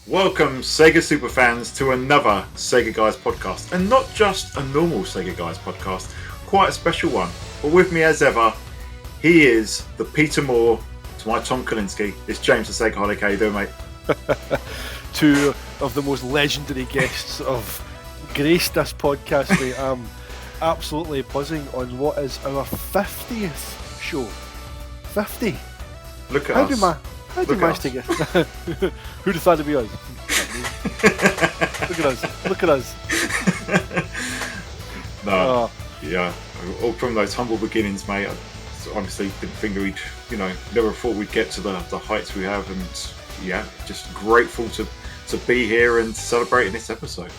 Welcome, Sega superfans, to another Sega Guys podcast. And not just a normal Sega Guys podcast, quite a special one. But with me as ever, he is the Peter Moore to my Tom Kalinske. It's James the Segaholic. How you doing, mate? Two of the most legendary guests of graced this podcast, mate. I'm absolutely buzzing on what is our 50th show. 50. Look at us. How do you manage to get? Who'd have thought it'd be us? Look at us. No, yeah. All from those humble beginnings, mate. I honestly didn't think that we'd, never thought we'd get to the heights we have, and yeah, just grateful to be here and celebrating this episode.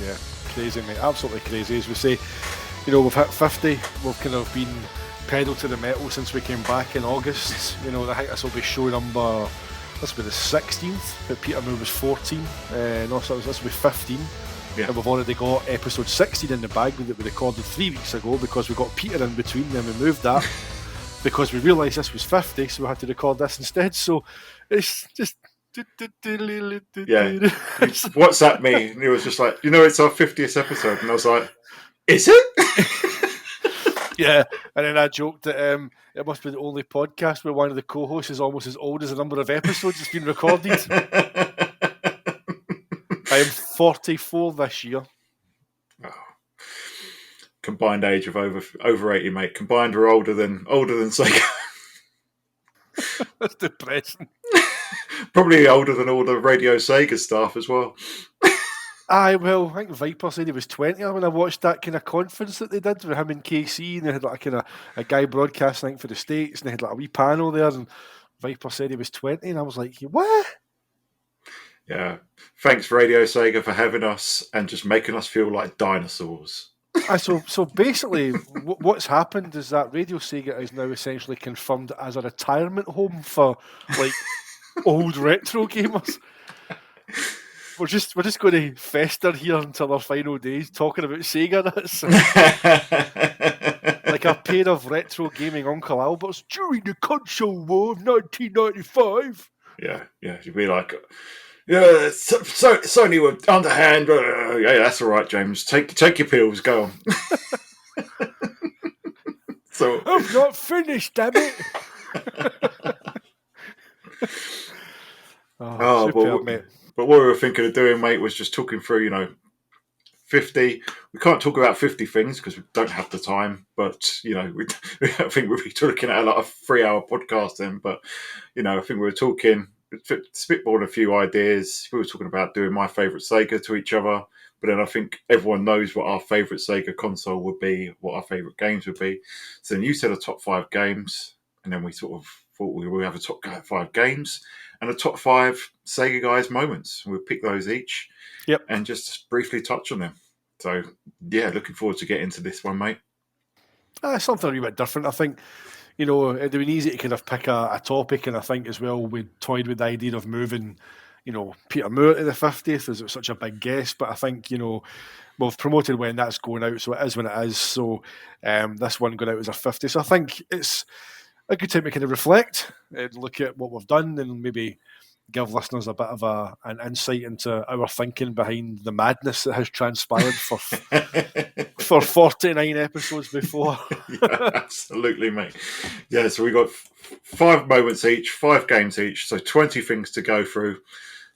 Yeah, crazy, mate. Absolutely crazy. As we say, we've hit 50. We've kind of been pedal to the metal since we came back in August. I think this will be show number, this will be the 16th, but Peter Moore was 14. This will be 15. Yeah. And we've already got episode 16 in the bag that we recorded 3 weeks ago because we got Peter in between, then we moved that because we realised this was 50, so we had to record this instead. So it's just... Yeah. WhatsApp me, and he was just like, it's our 50th episode. And I was like, is it? Yeah, and then I joked that it must be the only podcast where one of the co-hosts is almost as old as the number of episodes that's been recorded. I am 44 this year. Oh. Combined age of over 80, mate. Combined, we're older than Sega. That's depressing. Probably older than all the Radio Sega staff as well. I think Viper said he was 20 when I watched that kind of conference that they did with him and KC, and they had like a guy broadcasting for the States, and they had like a wee panel there, and Viper said he was 20, and I was like, what? Yeah. Thanks, Radio Sega, for having us and just making us feel like dinosaurs. So basically, what's happened is that Radio Sega is now essentially confirmed as a retirement home for like old retro gamers. We're just going to fester here until our final days talking about Sega. That's like a pair of retro gaming Uncle Alberts during the console war of 1995. Yeah, you'd be like, yeah, Sony were underhand. Yeah, that's all right, James. Take your pills. Go on. So I've not finished, damn it. Superb, mate. But what we were thinking of doing, mate, was just talking through, 50. We can't talk about 50 things because we don't have the time. But, I think we'll be looking at a 3-hour podcast then. But, I think we were talking, spitballing a few ideas. We were talking about doing my favourite Sega to each other. But then I think everyone knows what our favourite Sega console would be, what our favourite games would be. So then you said a top 5 games. And then we sort of thought we would have a top 5 games and a top 5 Sega Guys moments. We'll pick those each. Yep. And just briefly touch on them. So, yeah, looking forward to getting into this one, mate. Something a wee bit different. I think, it'd have been easy to kind of pick a topic, and I think as well we toyed with the idea of moving, Peter Moore to the 50th as it was such a big guest. But I think, we've promoted when that's going out, so it is when it is. So this one going out as a 50. So I think it's a good time to kind of reflect and look at what we've done and maybe give listeners a bit of an insight into our thinking behind the madness that has transpired for 49 episodes before. Yeah, absolutely, mate. Yeah, so we got 5 moments each, 5 games each, so 20 things to go through.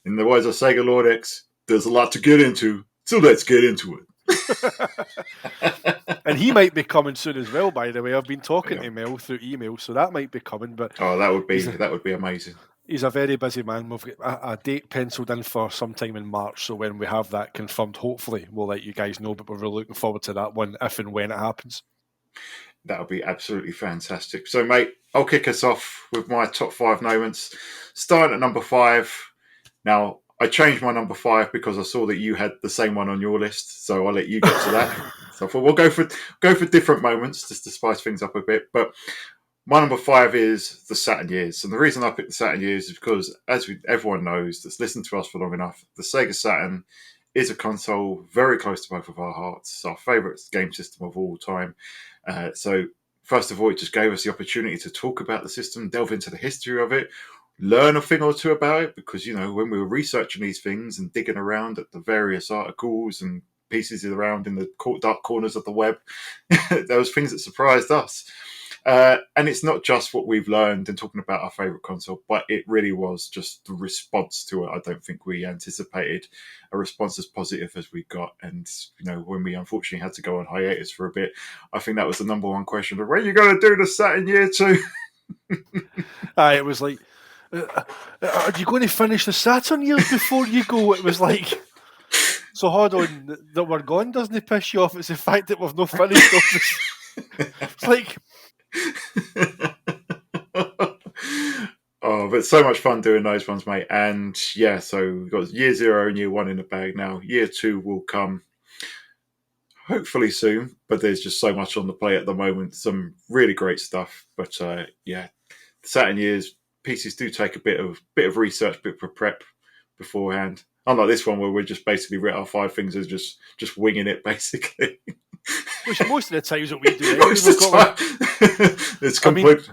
In the words of Sega Lord X, there's a lot to get into, so let's get into it. And he might be coming soon as well, by the way. I've been talking to Mel through email, so that might be coming. But that would be amazing. He's a very busy man. We've got a date penciled in for sometime in March, so when we have that confirmed, hopefully we'll let you guys know, but we're really looking forward to that one if and when it happens. That'll be absolutely fantastic. So, mate, I'll kick us off with my top 5 moments. Starting at number 5. Now, I changed my number 5 because I saw that you had the same one on your list, so I'll let you get to that. So I thought we'll go for different moments just to spice things up a bit. But my number 5 is the Saturn years, and the reason I picked the Saturn years is because, as everyone knows that's listened to us for long enough, the Sega Saturn is a console very close to both of our hearts. It's our favourite game system of all time. So first of all, it just gave us the opportunity to talk about the system, delve into the history of it, learn a thing or two about it, because, when we were researching these things and digging around at the various articles and pieces around in the dark corners of the web, there was things that surprised us. And it's not just what we've learned and talking about our favourite console, but it really was just the response to it. I don't think we anticipated a response as positive as we got. And, when we unfortunately had to go on hiatus for a bit, I think that was the number one question. When are you going to do the Saturn Year 2? It was like, are you going to finish the Saturn years before you go? It was like, so hold on, that we're gone doesn't piss you off? It's the fact that we've not finished all this. It's like... Oh, but so much fun doing those ones, mate. And yeah, so we've got year 0 and year 1 in the bag now. Year 2 will come hopefully soon, but there's just so much on the plate at the moment. Some really great stuff. But yeah, Saturn years, PCs do take a bit of research, bit of prep beforehand. Unlike this one where we're just basically writ our 5 things as just winging it, basically. Which most of the times what we do, anyway, it's complete.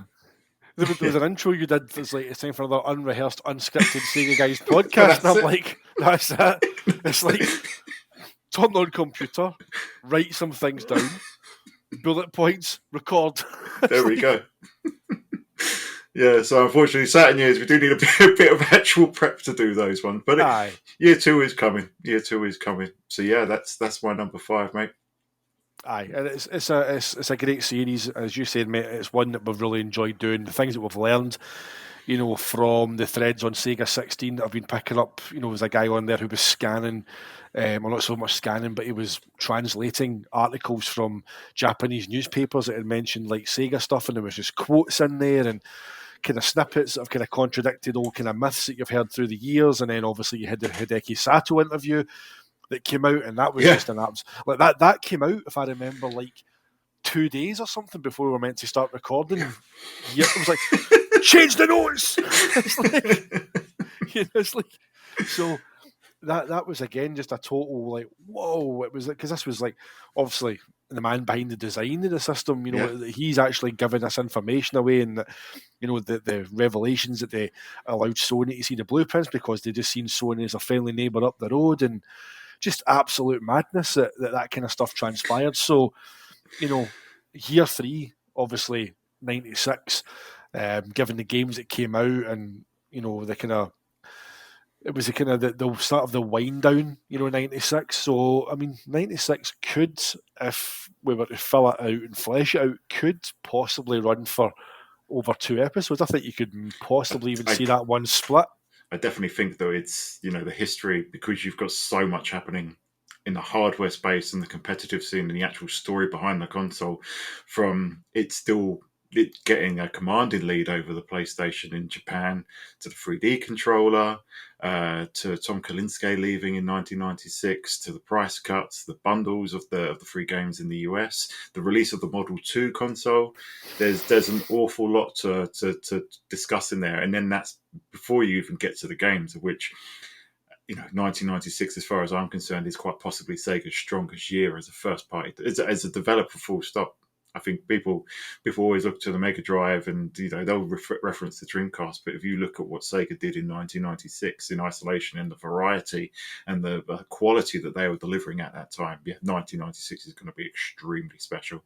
There was an intro you did. It's like, it's time for another unrehearsed, unscripted Sega Guys podcast. And I'm like, that's it. It's like, turn on computer, write some things down, bullet points, record. There we go. Yeah, so unfortunately, Saturn years, we do need a bit of actual prep to do those ones. But year 2 is coming. Year 2 is coming. So yeah, that's my number 5, mate. Aye, and it's a great series, as you said, mate. It's one that we've really enjoyed doing. The things that we've learned, from the threads on Sega 16 that I've been picking up. There's a guy on there who was scanning, well, not so much scanning, but he was translating articles from Japanese newspapers that had mentioned like Sega stuff, and there was just quotes in there and kind of snippets that have kind of contradicted all kind of myths that you've heard through the years. And then obviously you had the Hideki Sato interview that came out, and that was just an abs like that came out, if I remember, like 2 days or something before we were meant to start recording. Yeah, it was like, change the notes. It's like, so that was again just a total like, whoa. It was because this was like obviously the man behind the design of the system. He's actually giving us information away, and the revelations that they allowed Sony to see the blueprints because they just seen Sony as a friendly neighbour up the road, and just absolute madness that kind of stuff transpired. So, year 3, obviously 96, given the games that came out, and it was the kind of the start of the wind down, 96. So I mean, 96 could, if we were to fill it out and flesh it out, could possibly run for over 2 episodes. I think you could possibly even see that one split. I definitely think, though, it's, the history, because you've got so much happening in the hardware space and the competitive scene and the actual story behind the console, from it getting a commanding lead over the PlayStation in Japan, to the 3D controller, to Tom Kalinske leaving in 1996, to the price cuts, the bundles of the 3 games in the US, the release of the Model 2 console. There's an awful lot to discuss in there, and then that's before you even get to the games, of which 1996, as far as I'm concerned, is quite possibly Sega's strongest year as a first party, as a developer. Full stop. I think people always look to the Mega Drive and they'll reference the Dreamcast, but if you look at what Sega did in 1996 in isolation and the variety and the quality that they were delivering at that time, 1996 is going to be extremely special.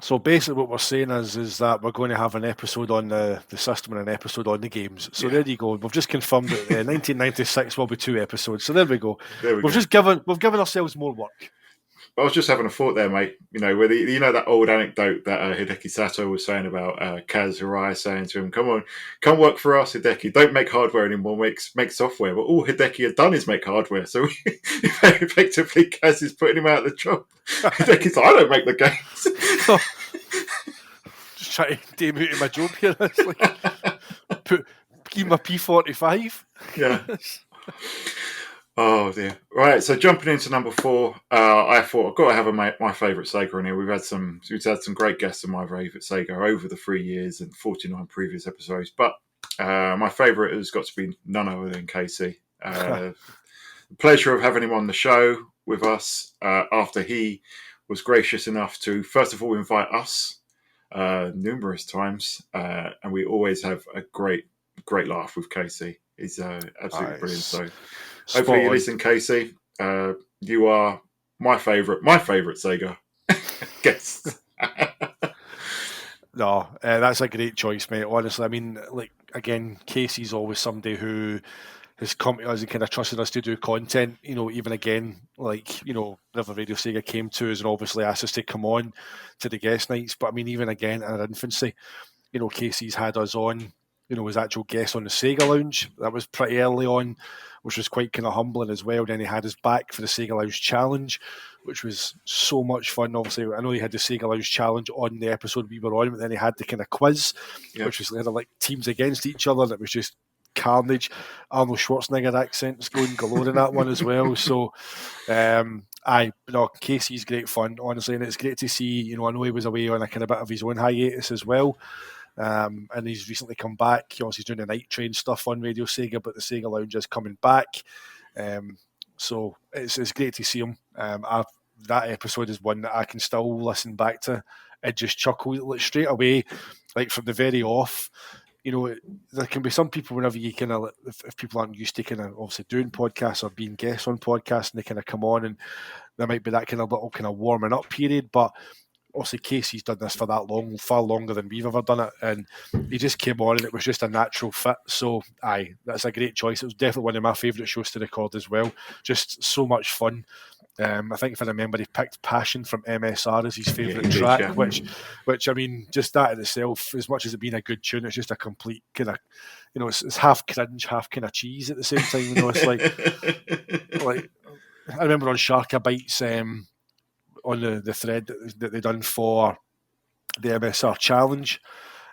So basically what we're saying is that we're going to have an episode on the system and an episode on the games. So there you go. We've just confirmed that 1996 will be 2 episodes. So there we go. We've given ourselves more work. I was just having a thought there, mate. Where that old anecdote that Hideki Sato was saying about Kaz Hirai saying to him, come work for us, Hideki. Don't make hardware anymore, make software. But all Hideki had done is make hardware. So effectively, Kaz is putting him out of the job. Hideki's like, I don't make the games. Just trying to demote my job here. It's like, give him a P45. Yeah. Oh dear! Right, so jumping into number 4, I thought I've got to have my favourite Sega in here. We've had some great guests on my favourite Sega over the 3 years and 49 previous episodes, but my favourite has got to be none other than Casey. The pleasure of having him on the show with us after he was gracious enough to first of all invite us numerous times, and we always have a great laugh with Casey. He's absolutely brilliant. So hopefully you listen, Casey. You are my favourite Sega guest. No, that's a great choice, mate. Honestly, I mean, like, again, Casey's always somebody who has come to us and kind of trusted us to do content. You know, even again, like, you know, whenever Radio Sega came to us and obviously asked us to come on to the guest nights. But I mean, even again, in our infancy, you know, Casey's had us on, you know, as actual guest on the Sega Lounge. That was pretty early on, which was quite kind of humbling as well. Then he had us back for the Sega Lounge Challenge, which was so much fun. Obviously, I know he had the Sega Lounge Challenge on the episode we were on, but then he had the kind of quiz, which was kind of like teams against each other, and it was just carnage. Arnold Schwarzenegger accents going galore in that one as well. So, Casey's great fun, honestly, and it's great to see. You know, I know he was away on a kind of bit of his own hiatus as well. And he's recently come back. He's doing the Night Train stuff on Radio Sega, but the Sega Lounge is coming back. So it's great to see him. That episode is one that I can still listen back to and just chuckle like, straight away, like from the very off. You know, there can be some people whenever you kind of, if people aren't used to kind of obviously doing podcasts or being guests on podcasts, and they kind of come on and there might be that kind of little kind of warming up period, but obviously Casey's done this for that long, far longer than we've ever done it, and he just came on and it was just a natural fit. So that's a great choice. It was definitely one of my favourite shows to record as well. Just so much fun. I think if I remember, he picked Passion from MSR as his favourite track, which I mean, just that in itself, as much as it being a good tune, it's just a complete kind of, you know, it's half cringe, half kind of cheese at the same time. You know, it's like I remember on Sharka Bites, on the thread that they done for the MSR Challenge,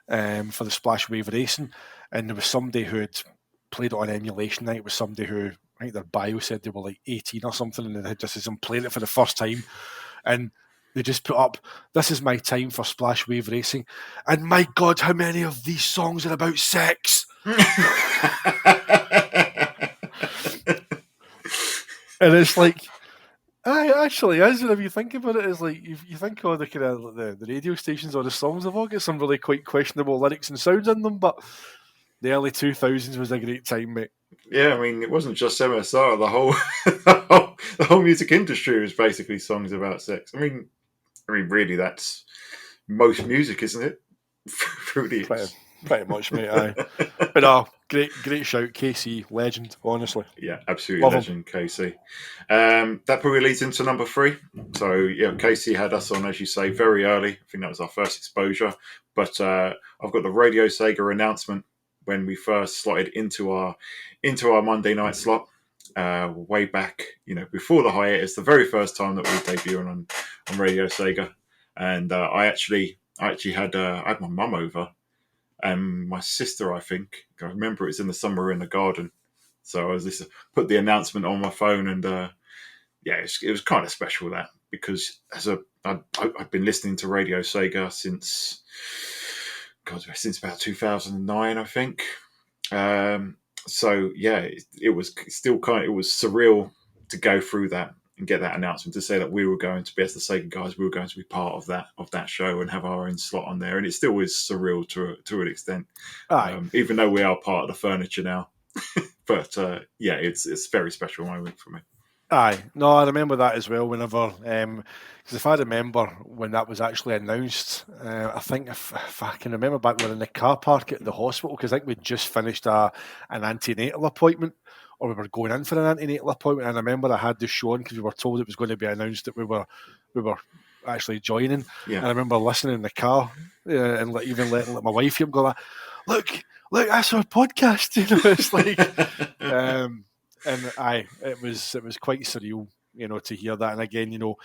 for the Splash Wave Racing, and there was somebody who had played it on emulation night. It was somebody who, I think their bio said they were like 18 or something, and they had just been playing it for the first time, and they just put up, "This is my time for Splash Wave Racing," and my God, how many of these songs are about sex? And it's like, it actually is. Whenever you think about it, it's like you think all the kind of the radio stations or the songs have all got some really quite questionable lyrics and sounds in them, but the early 2000s was a great time, mate. Yeah, I mean, it wasn't just MSR. The whole the whole music industry was basically songs about sex. I mean, really, that's most music, isn't it? Really is. Pretty much, mate. Aye. But great shout, Casey, legend, honestly. Yeah, absolutely Love legend, Casey. That probably leads into number 3. So yeah, Casey had us on, as you say, very early. I think that was our first exposure. But I've got the Radio Sega announcement when we first slotted into our Monday night slot, way back, you know, before the hiatus, the very first time that we debuted on Radio Sega, and I actually had my mum over. And my sister, I think, I remember it was in the summer in the garden. So I was put the announcement on my phone, and it was kind of special, that, because I've been listening to Radio Sega since about 2009, I think. So yeah, it was still it was surreal to go through that and get that announcement, to say that we were going to be, as the Sega guys, we were going to be part of that show and have our own slot on there. And it still is surreal to an extent, even though we are part of the furniture now. But it's a very special moment for me. Aye, no, I remember that as well. Whenever, because if I remember when that was actually announced, I think if I can remember back, we were in the car park at the hospital, because I think we'd just finished an antenatal appointment, or we were going in for an antenatal appointment. And I remember I had this show on because we were told it was going to be announced that we were actually joining. Yeah. And I remember listening in the car, and even letting my wife hear, go, look, that's our podcast. You know, it's like, and it was quite surreal, you know, to hear that. And again, you know,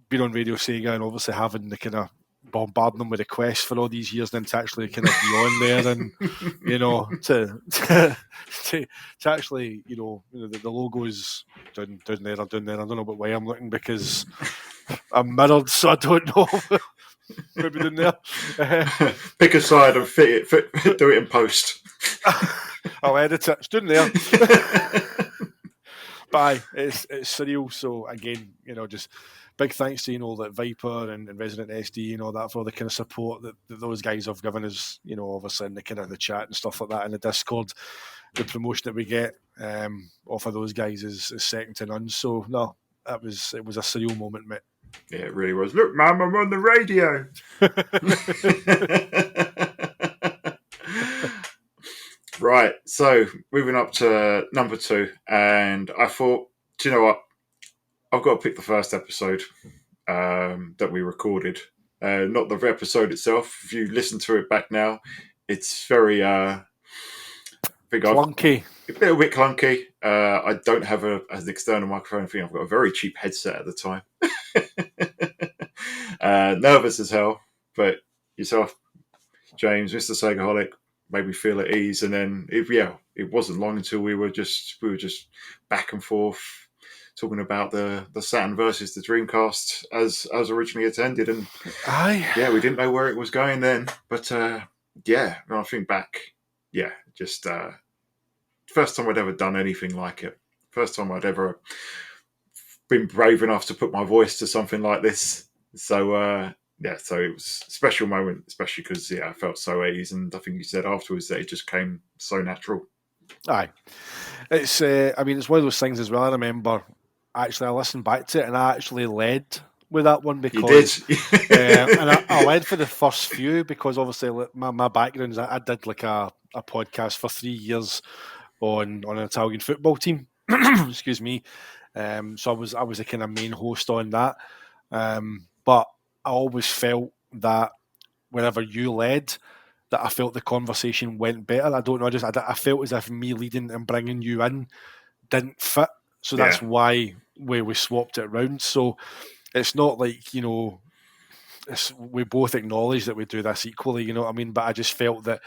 being on Radio Sega and obviously having the kind of bombarding them with requests for all these years, then to actually kind of be on there, and you know, to actually, you know, the logo's down there. I don't know what way I'm looking, because I'm mirrored, so I don't know. Maybe down there. Pick a side and do it in post. I'll edit it. It's down there. But it's surreal. So again, you know, big thanks to that Viper and Resident SD and all that for all the kind of support that those guys have given us. Obviously in the kind of the chat and stuff like that in the Discord, the promotion that we get off of those guys is second to none. So no, it was a surreal moment, mate. Yeah, it really was. Look, Mum, I'm on the radio. Right, so moving up to number 2, and I thought, do you know what? I've got to pick the first episode that we recorded. Not the episode itself. If you listen to it back now, it's very clunky. A little bit clunky. I don't have an external microphone thing. I've got a very cheap headset at the time. Nervous as hell, but yourself, James, Mr. Segaholic, made me feel at ease. And then, it wasn't long until we were just back and forth talking about the Saturn versus the Dreamcast as originally intended. And we didn't know where it was going then. But when I think back, just first time I'd ever done anything like it. First time I'd ever been brave enough to put my voice to something like this. So so it was a special moment, especially because I felt so at ease, and I think you said afterwards that it just came so natural. Aye, it's it's one of those things as well. I remember actually I listened back to it and I actually led with that one because you did. and I led for the first few because obviously my background is I did like a podcast for 3 years on an Italian football team. Excuse me. So I was a kind of main host on that. But I always felt that whenever you led, that I felt the conversation went better. I don't know. I felt as if me leading and bringing you in didn't fit. So that's why we swapped it around. So it's not like, we both acknowledge that we do this equally, you know what I mean? But I just felt that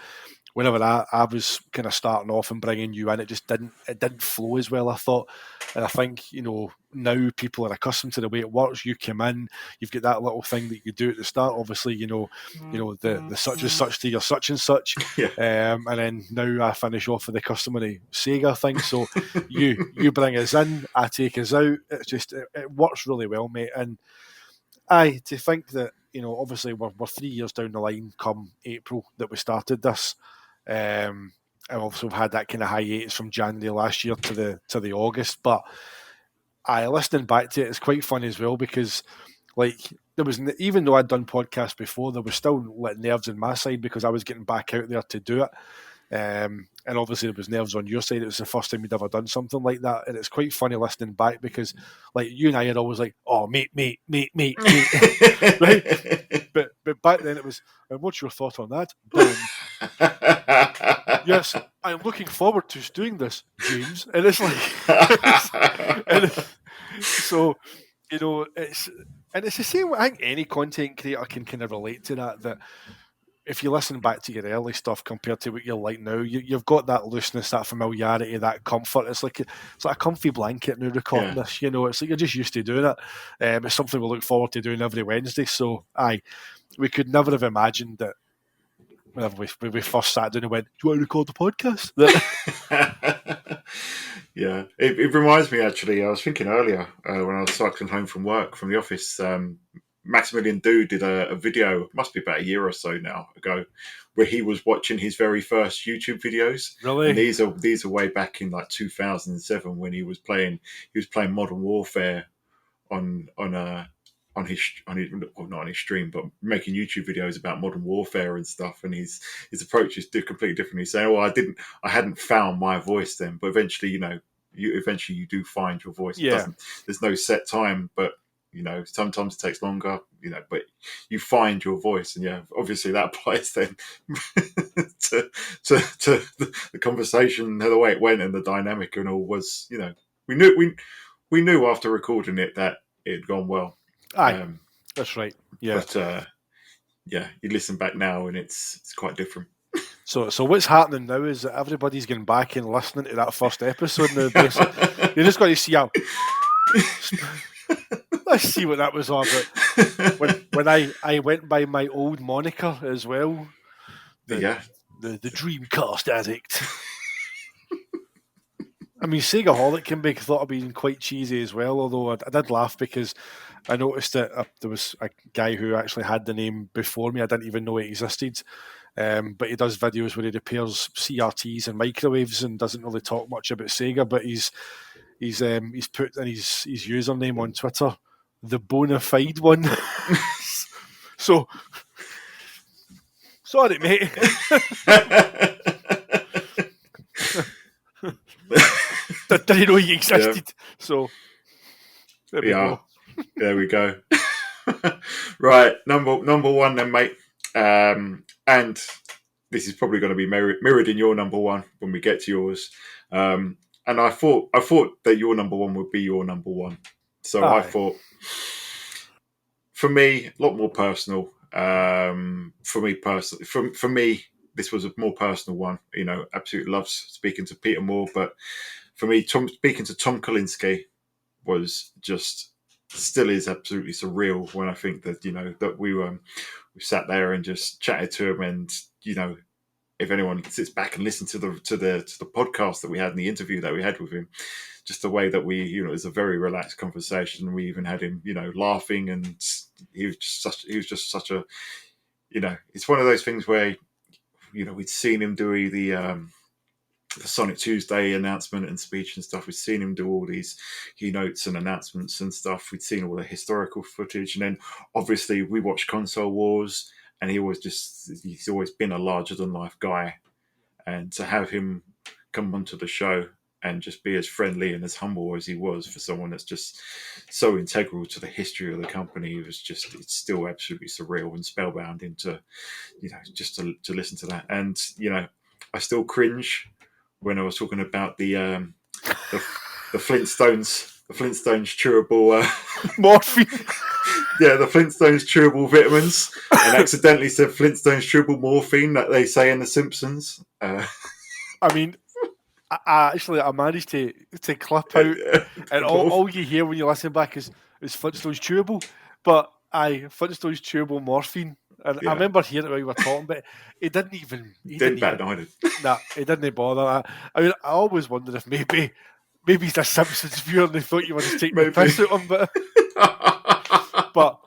whenever I was kind of starting off and bringing you in, it didn't flow as well, I thought. And I think, now people are accustomed to the way it works. You come in, you've got that little thing that you do at the start, obviously, the such and such to your such and such. And then now I finish off with the customary SEGA thing. So you bring us in, I take us out. It's just, it works really well, mate. And to think that, obviously we're 3 years down the line come April that we started this. And obviously we've had that kind of hiatus from January last year to the August. But listening back to it, it's quite funny as well because there was, even though I'd done podcasts before, there was still nerves on my side because I was getting back out there to do it. And obviously there was nerves on your side. It was the first time you'd ever done something like that, and it's quite funny listening back because you and I are always like, oh mate right? But back then it was, and what's your thought on that, Dan? Yes, I'm looking forward to doing this, James. And it's so it's the same. I think any content creator can kind of relate to that if you listen back to your early stuff compared to what you're like now, you've got that looseness, that familiarity, that comfort. It's like a comfy blanket now recording this, it's like you're just used to doing it. It's something we look forward to doing every Wednesday. So we could never have imagined that whenever we first sat down and went, do you want to record the podcast? Yeah, it reminds me actually, I was thinking earlier when I was cycling home from work, from the office, Maximilian Dude did a video, must be about a year or so now ago, where he was watching his very first YouTube videos. Really? And these are way back in 2007 when he was playing Modern Warfare on his well, not on his stream, but making YouTube videos about Modern Warfare and stuff. And his approach is completely different. He's saying, "Oh, I hadn't found my voice then, but eventually, you do find your voice. Yeah. There's no set time, but." Sometimes it takes longer, but you find your voice. And obviously that applies then to the conversation, the way it went and the dynamic and all was, we knew after recording it that it had gone well. That's right. Yeah. But you listen back now and it's quite different. So what's happening now is that everybody's going back and listening to that first episode now. You're just going to see how... Let's see what that was all about. When I went by my old moniker as well. The Dreamcast Addict. I mean, Sega-holic can be thought of being quite cheesy as well, although I did laugh because I noticed that there was a guy who actually had the name before me. I didn't even know it existed. But he does videos where he repairs CRTs and microwaves and doesn't really talk much about Sega, but he's put in his username on Twitter, the bona fide one. So sorry, mate. Didn't know he existed. Yeah. So there we go. There we go. Right, number one then, mate. And this is probably going to be mirrored in your number one when we get to yours. And I thought that your number one would be your number one. So I thought, for me, a lot more personal. For me personally, for me, this was a more personal one. You know, absolutely loves speaking to Peter Moore, but for me, speaking to Tom Kalinske was just, still is absolutely surreal when I think that, you know, that we sat there and just chatted to him, and, you know, if anyone sits back and listens to the podcast that we had and the interview that we had with him, just the way that we, you know, it was a very relaxed conversation. We even had him, you know, laughing, and he was just such a, you know, it's one of those things where, you know, we'd seen him do the Sonic Tuesday announcement and speech and stuff. We'd seen him do all these keynotes and announcements and stuff. We'd seen all the historical footage, and then obviously we watched Console Wars, and he's always been a larger than life guy. And to have him come onto the show and just be as friendly and as humble as he was, for someone that's just so integral to the history of the company, it's still absolutely surreal and spellbinding to, you know, just to listen to that. And, you know, I still cringe when I was talking about the Flintstones chewable morphine. Yeah, the Flintstones chewable vitamins, and accidentally said Flintstones chewable morphine that they say in The Simpsons. I mean, I managed to clip out, and all you hear when you listen back is Flintstones chewable, but Flintstones chewable morphine. And yeah. I remember hearing it while we were talking, but it didn't even... He didn't bat an eyelid. Nah, it didn't bother. I mean, I always wondered if maybe he's a Simpsons viewer and they thought you were just taking the piss out of him. But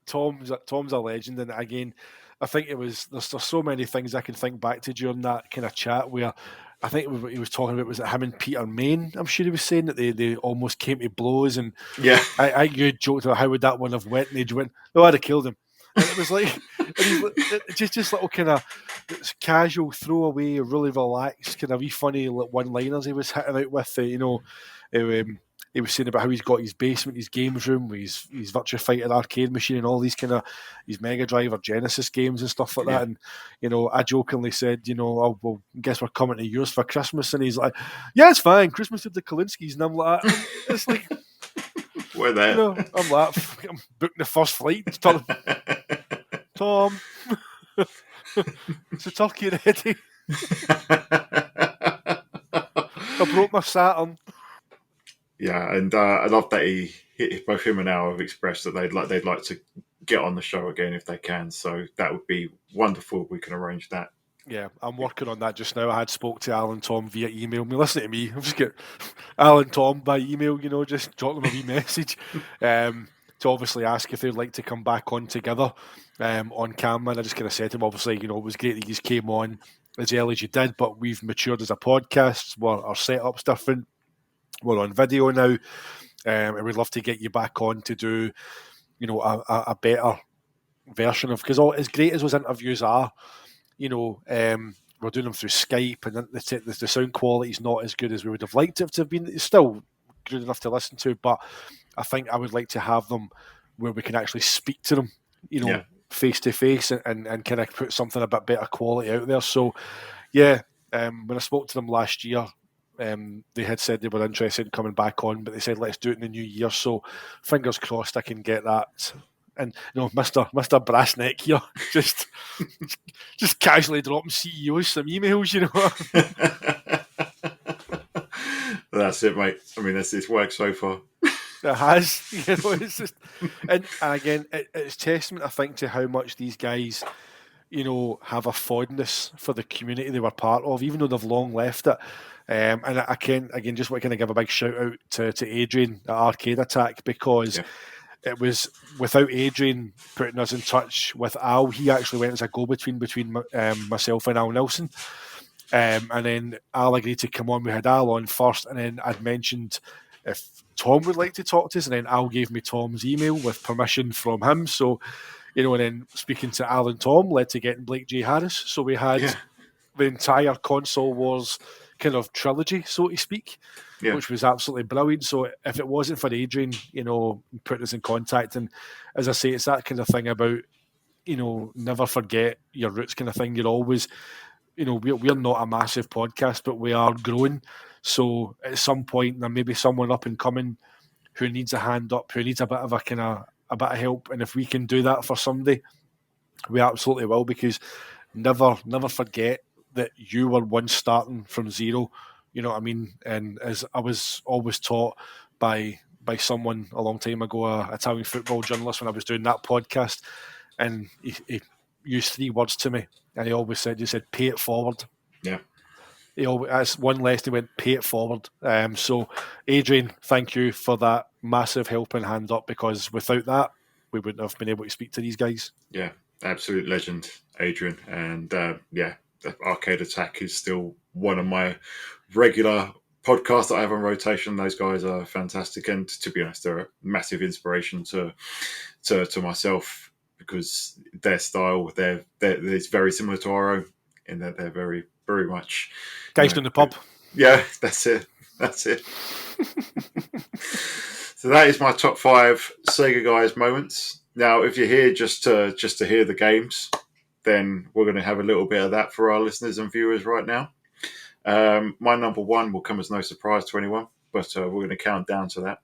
Tom's a legend. And again, I think there's so many things I can think back to during that kind of chat where I think what he was talking about was that him and Peter Main, I'm sure he was saying that they almost came to blows. And yeah, you joked about how would that one have went, and he went, no, I'd have killed him. And it was like, just little kind of casual throwaway, really relaxed, kind of wee funny one-liners he was hitting out with. You know, he was saying about how he's got his basement, his games room, his Virtua Fighter arcade machine, and all these kind of his Mega Drive or Genesis games and stuff like that. And, you know, I jokingly said, you know, oh, well, I guess we're coming to yours for Christmas. And he's like, yeah, it's fine, Christmas with the Kalinskis. And I'm like, it's like, we're there. You know, I'm like, I'm booking the first flight. Tom, it's a turkey ready. I broke my Saturn. Yeah, and I love that both him and Al have expressed that they'd like to get on the show again if they can. So that would be wonderful if we can arrange that. Yeah, I'm working on that just now. I had spoke to Al and Tom via email. I mean, listen to me. I've just got Al and Tom by email, you know, just drop them a wee message to obviously ask if they'd like to come back on together on camera. And I just kind of said to them, obviously, you know, it was great that you came on as early as you did, but we've matured as a podcast. Our setup's different. We're on video now. And we'd love to get you back on to do, you know, a better version of, because as great as those interviews are, you know, we're doing them through Skype, and the sound quality is not as good as we would have liked it to have been. It's still good enough to listen to, but I think I would like to have them where we can actually speak to them, you know, face to face, and kind of put something a bit better quality out there. So, yeah, when I spoke to them last year, they had said they were interested in coming back on, but they said let's do it in the new year. So, fingers crossed I can get that. And, you know, Mr. Brassneck here just casually dropping CEOs some emails, you know. That's it, mate. I mean, it's worked so far. It has, you know. It's just, and again, it's testament, I think, to how much these guys, have a fondness for the community they were part of, even though they've long left it. And I can, again, just want to kind of give a big shout out to Adrian at Arcade Attack, because it was without Adrian putting us in touch with Al. He actually went as a go-between between myself and Al Nelson. And then Al agreed to come on. We had Al on first, and then I'd mentioned if Tom would like to talk to us, and then Al gave me Tom's email with permission from him. So, and then speaking to Al and Tom led to getting Blake J. Harris. So we had the entire Console Wars kind of trilogy, so to speak, which was absolutely brilliant. So if it wasn't for Adrian, putting us in contact, and as I say, it's that kind of thing about, never forget your roots kind of thing. You're always, we're not a massive podcast, but we are growing. So at some point, there may be someone up and coming who needs a hand up, who needs a bit of help. And if we can do that for somebody, we absolutely will, because never forget that you were once starting from zero. You know what I mean? And as I was always taught by someone a long time ago, a Italian football journalist, when I was doing that podcast, and he used 3 words to me, and he said, pay it forward. Yeah. That's one lesson. He went, pay it forward. So, Adrian, thank you for that massive helping hand up, because without that, we wouldn't have been able to speak to these guys. Yeah, absolute legend, Adrian. And the Arcade Attack is still one of my regular podcasts that I have on rotation. Those guys are fantastic, and to be honest, they're a massive inspiration to myself, because their style, it's very similar to our own, in that they're very, very much guys in the pub. Yeah, that's it. So that is my top 5 Sega guys moments. Now, if you're here just to hear the games, then we're going to have a little bit of that for our listeners and viewers right now. My number 1 will come as no surprise to anyone, but we're going to count down to that.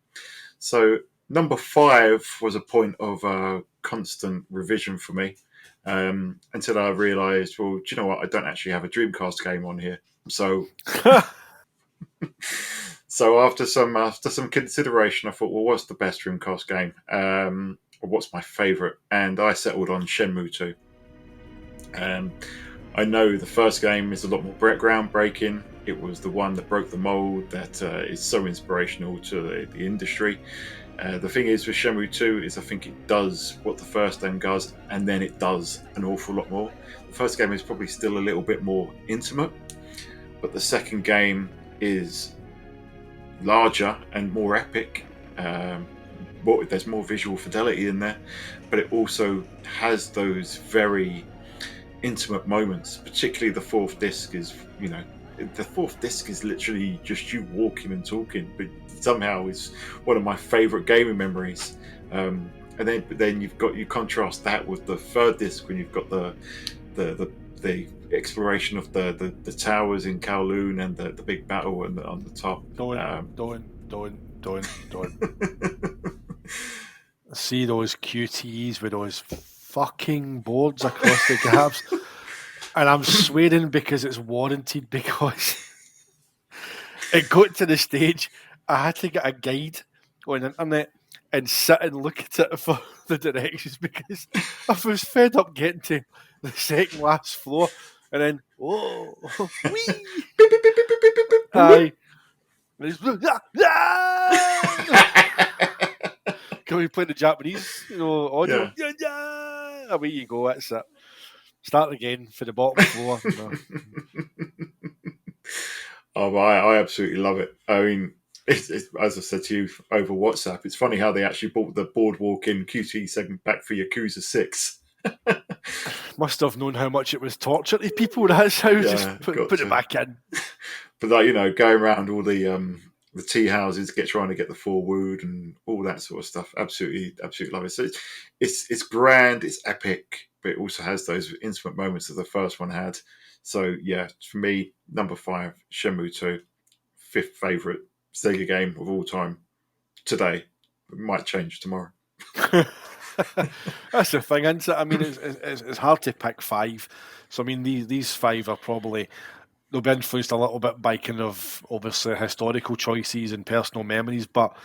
So number 5 was a point of constant revision for me, until I realised, well, do you know what? I don't actually have a Dreamcast game on here. So, so after some consideration, I thought, well, what's the best Dreamcast game? Or what's my favourite? And I settled on Shenmue 2. I know the first game is a lot more groundbreaking. It was the one that broke the mold, that is so inspirational to the industry. The thing is with Shenmue 2 is I think it does what the first game does, and then it does an awful lot more. The first game is probably still a little bit more intimate, but the second game is larger and more epic. There's more visual fidelity in there, but it also has those very intimate moments. Particularly the 4th disc is, the 4th disc is literally just you walking and talking, but somehow is one of my favourite gaming memories. And then you contrast that with the 3rd disc, when you've got the exploration of the towers in Kowloon and the big battle on the top. See those QTEs with those fucking boards across the gaps, and I'm swearing because it's warranted, because it got to the stage I had to get a guide on the internet and sit and look at it for the directions, because I was fed up getting to the second last floor and then wee. Aye. Can we play the Japanese, audio? Yeah. Away you go. That's it. Start again for the bottom floor. Oh, I absolutely love it. I mean, it's, as I said to you over WhatsApp, it's funny how they actually brought the Boardwalk in QT segment back for Yakuza 6. Must have known how much it was torture to people. That's how just put it back in. But going around all the tea houses, trying to get the 4 wood and all that sort of stuff. Absolutely love it. So it's grand, it's epic, but it also has those intimate moments that the first one had. So yeah, for me, number 5, Shenmue 2, 5th favourite Sega game of all time today. It might change tomorrow. That's the thing, isn't it? I mean, it's hard to pick 5. So I mean, these 5 are probably, they'll be influenced a little bit by kind of obviously historical choices and personal memories, but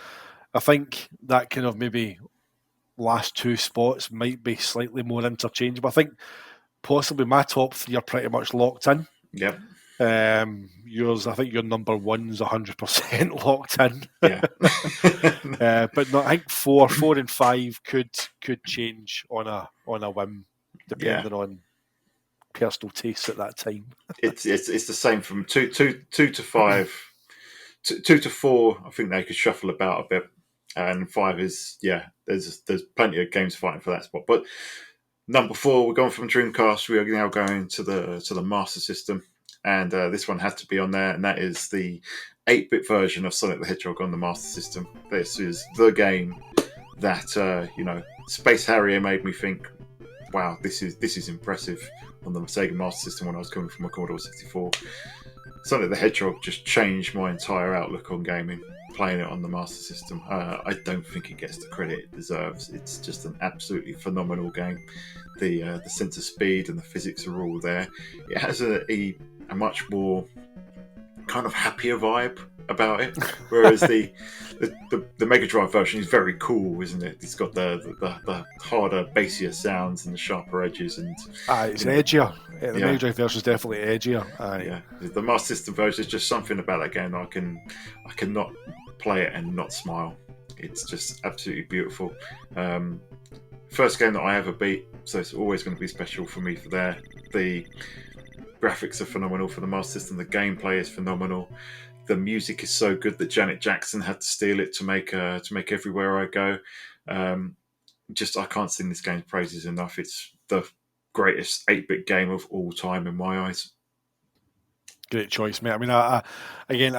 I think that kind of maybe last 2 spots might be slightly more interchangeable. I think possibly my top 3 are pretty much locked in. Yep. Yours, I think your number 1's 100% locked in. Yeah. But no, I think 4 and 5 could change on a whim, depending on personal tastes at that time. It's the same from two to 5. 2 to 4, I think they could shuffle about a bit, and 5 is there's plenty of games fighting for that spot. But number 4, we're going from Dreamcast. We are now going to the Master System, and this one had to be on there, and that is the 8-bit version of Sonic the Hedgehog on the Master System. This is the game that Space Harrier made me think, wow, this is impressive on the Sega Master System when I was coming from a Commodore 64. Sonic the Hedgehog just changed my entire outlook on gaming, playing it on the Master System. I don't think it gets the credit it deserves. It's just an absolutely phenomenal game. The sense of speed and the physics are all there. It has a much more kind of happier vibe about it, whereas the Mega Drive version is very cool, isn't it? It's got the harder, bassier sounds and the sharper edges, and it's edgier. The Mega Drive version is definitely edgier. Yeah, the Master System version is just something about that game that I cannot play it and not smile. It's just absolutely beautiful. First game that I ever beat, so it's always going to be special for me for there. The graphics are phenomenal for the Master System. The gameplay is phenomenal. The music is so good that Janet Jackson had to steal it to make Everywhere I Go. I can't sing this game's praises enough. It's the greatest 8-bit game of all time in my eyes. Great choice, mate. I mean, I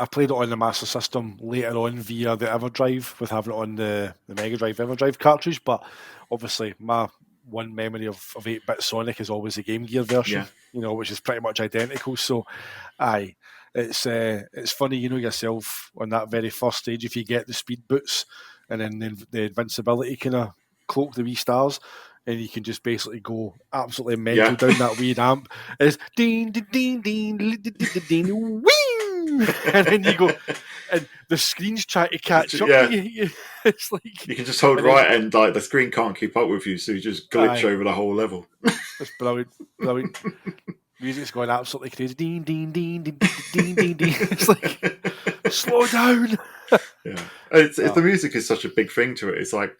played it on the Master System later on via the Everdrive, with having it on the Mega Drive Everdrive cartridge, but obviously my one memory of 8-bit Sonic is always the Game Gear version, which is pretty much identical. So, it's funny, yourself on that very first stage, if you get the speed boots and then the invincibility kind of cloak the wee stars, and you can just basically go absolutely mental down that weird amp. It's ding ding ding ding ding ding wing, and then you go, and the screen's trying to catch up. It's like you can just hold right, and like the screen can't keep up with you, so you just glitch over the whole level. It's brilliant. Music's going absolutely crazy. Ding ding ding ding ding ding ding. It's like, slow down. The music is such a big thing to it. It's like,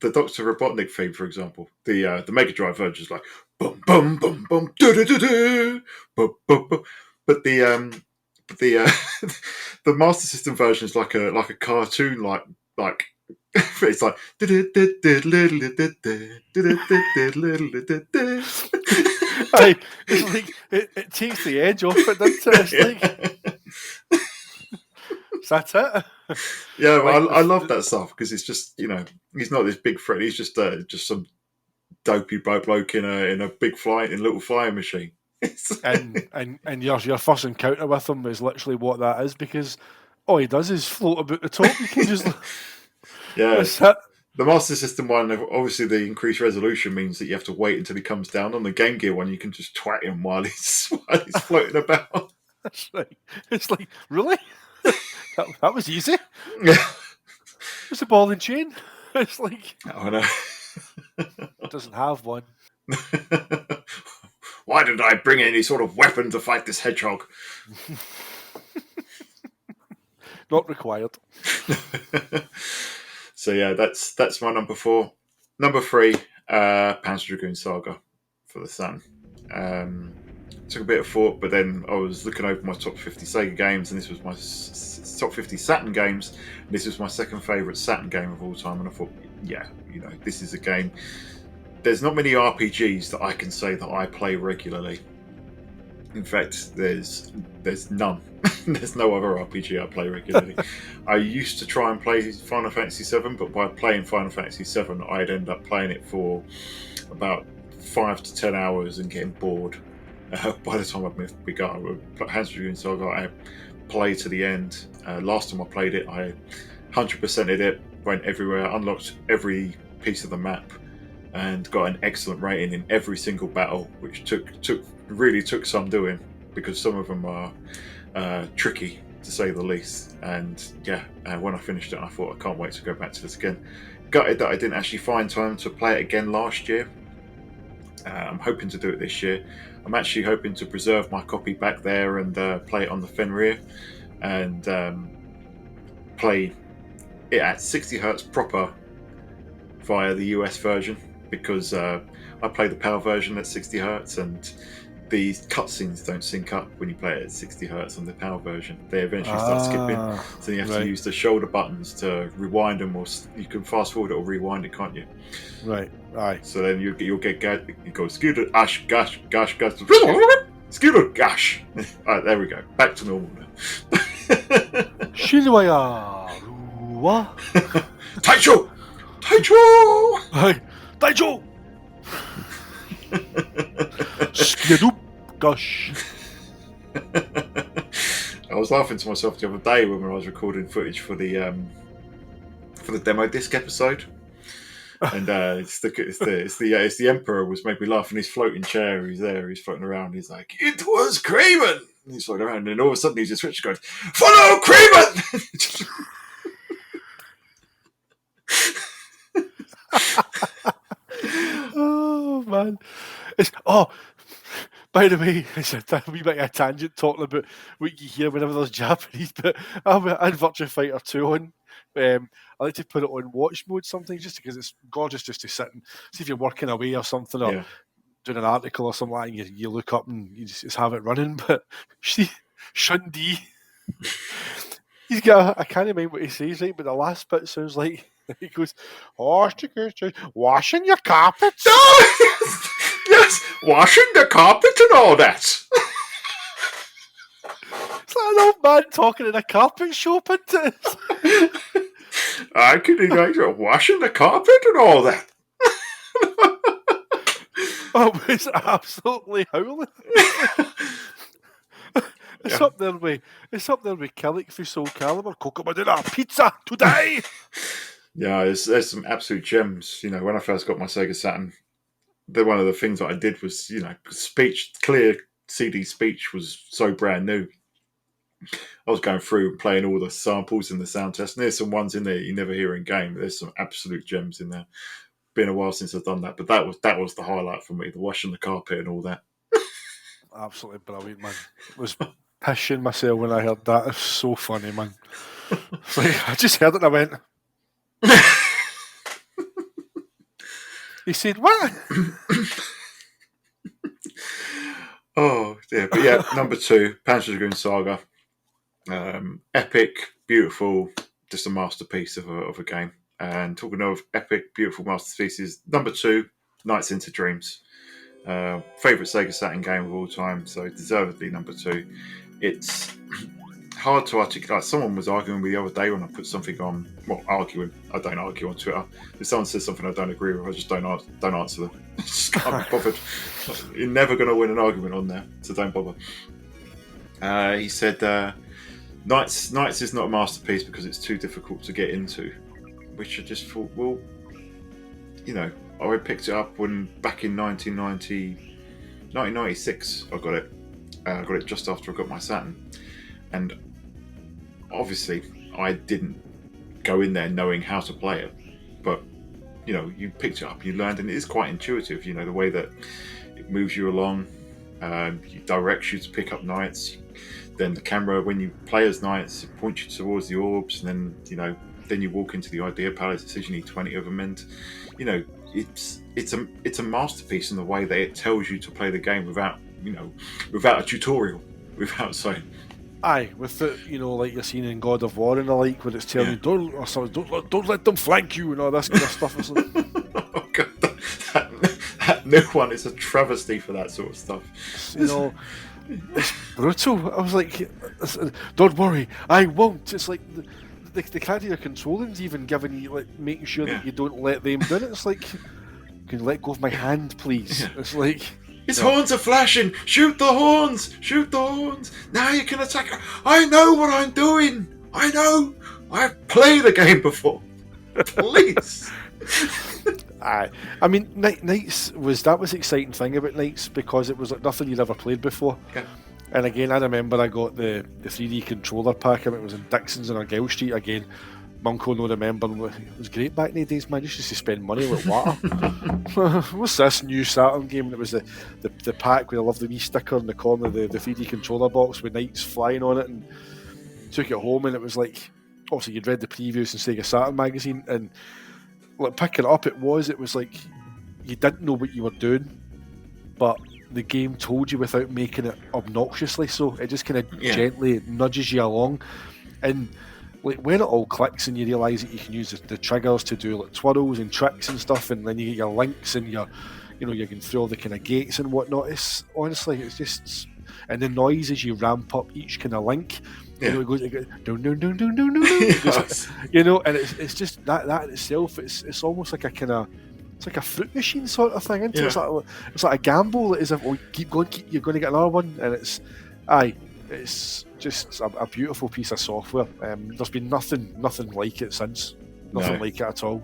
the Dr. Robotnik theme, for example. The Mega Drive version is like bum bum bum bum do do do do bum bum bum. But the Master System version is like a cartoon, like it's like it's like it takes the edge off it, doesn't it? It's like, that's it. Yeah, well, I love that stuff because it's just, he's not this big threat. He's just some dopey bloke in a big little flying machine. and your first encounter with him is literally what that is, because all he does is float about the top. You can just The Master System one, obviously the increased resolution means that you have to wait until he comes down. On the Game Gear one, you can just twat him while he's floating about. That's right. It's like, really? That was easy. Yeah. It's a ball and chain. It's like, I know. It doesn't have one. Why did I bring any sort of weapon to fight this hedgehog? Not required. So yeah, that's my number 4. Number 3, Panzer Dragoon Saga for the Saturn. Took a bit of thought, but then I was looking over my top 50 Sega games, and this was my top 50 Saturn games. And this was my second favourite Saturn game of all time, and I thought, this is a game. There's not many RPGs that I can say that I play regularly. In fact, there's none. There's no other RPG I play regularly. I used to try and play Final Fantasy VII, but by playing Final Fantasy VII, I'd end up playing it for about 5 to 10 hours and getting bored. By the time I'd begun with Panzer Dragoon Saga, I played to the end. Last time I played it, I 100%ed it, went everywhere, unlocked every piece of the map, and got an excellent rating in every single battle, which really took some doing, because some of them are tricky, to say the least. And when I finished it, I thought, I can't wait to go back to this again. Gutted that I didn't actually find time to play it again last year, I'm hoping to do it this year. I'm actually hoping to preserve my copy back there and play it on the Fenrir and play it at 60 hertz proper via the US version, because I play the PAL version at 60 hertz and the cutscenes don't sync up when you play it at 60 hertz on the PAL version. They eventually start skipping, so you have to use the shoulder buttons to rewind them, or you can fast forward it or rewind it, can't you? Right. Aye. So then you'll get you go scooter ash gash gash gash scooter gash. Alright, there we go. Back to normal now. Shilwaya. What? Taicho! Taicho! Hey, Taicho! Skidoop, gosh. I was laughing to myself the other day when I was recording footage for the demo disc episode, and it's the Emperor was made me laugh in his floating chair. He's there, he's floating around. He's like, "It was Craven." And he's floating around, and all of a sudden he just switches, going, "Follow Craven!" Oh man! By the way, it's a wee bit of a tangent talking about what you hear whenever there's Japanese, but I'm in Virtua Fighter 2 on. I like to put it on watch mode sometimes, just because it's gorgeous just to sit and see if you're working away or something, or doing an article or something like that, and you look up and you just have it running. But Shundi, he's got I can't remember what he says, right? But the last bit sounds like he goes, washing your carpets. Yes, washing the carpet and all that. It's like an old man talking in a carpet shop, isn't it? I could like washing the carpet and all that. Oh, it's absolutely howling. It's up there with Killick for Soul Calibur. Cocoa dinner pizza today. Yeah, there's some absolute gems. You know, when I first got my Sega Saturn, one of the things that I did was, clear CD speech was so brand new. I was going through and playing all the samples in the sound test, and there's some ones in there you never hear in game. There's some absolute gems in there. Been a while since I've done that, but that was the highlight for me, the washing the carpet and all that. Absolutely brilliant, man. I was pissing myself when I heard that. It was so funny, man. I just heard it and I went... He said, what? Oh, yeah. But yeah, number 2, Panzer Dragoon Saga. Epic, beautiful, just a masterpiece of a game. And talking of epic, beautiful masterpieces, number 2, Nights into Dreams. Favourite Sega Saturn game of all time, so deservedly number 2. It's hard to articulate. Someone was arguing with me the other day when I put something on. Well, arguing. I don't argue on Twitter. If someone says something I don't agree with, I just don't answer them. I just can't be bothered. You're never going to win an argument on there, so don't bother. He said, Nights is not a masterpiece because it's too difficult to get into. Which I just thought, well, I picked it up back in 1996. I got it. I got it just after I got my Saturn, and obviously I didn't go in there knowing how to play it, but you picked it up, you learned, and it is quite intuitive. The way that it moves you along, it directs you to pick up knights. Then the camera, when you play as knights, it points you towards the orbs, and then then you walk into the idea palace. It says you need 20 of them, and it's a masterpiece in the way that it tells you to play the game without a tutorial, without saying. Aye, with the like you're seeing in God of War and the like, where it's telling you don't let them flank you and all this kind of stuff. Oh God, that new one is a travesty for that sort of stuff. It's brutal. I was like, don't worry, I won't. It's like the character you're controlling's even giving you, like, making sure that you don't let them do it. It's like, can you let go of my hand, please? Yeah. It's like, his horns are flashing. Shoot the horns. Shoot the horns. Now you can attack. I know what I'm doing. I know. I've played the game before. Please. I mean, Knights was the exciting thing about Knights, because it was like nothing you'd ever played before. Yeah. And again, I remember I got the 3D controller pack, and it was in Dixon's on Argyle Street. Again, Monko no remembering it was great back in the days, man. You used to spend money like water. What's this new Saturn game? It was the pack with I love the wee sticker in the corner of the 3D controller box with knights flying on it, and took it home, and it was like, obviously you'd read the previews in Sega Saturn magazine, and like picking it up, it was like you didn't know what you were doing, but the game told you without making it obnoxiously so. It just kind of gently nudges you along, and like when it all clicks and you realise that you can use the triggers to do like twirls and tricks and stuff, and then you get your links and you can through all the kind of gates and whatnot. It's honestly, it's just, and the noise as you ramp up each kind of link. It goes no, and it's just that itself. It's almost like a kind of, it's like a fruit machine sort of thing, isn't it? It's like a gamble. That is, keep going, you're going to get another one, and it's just a beautiful piece of software. There's been nothing like it since. Nothing like it at all.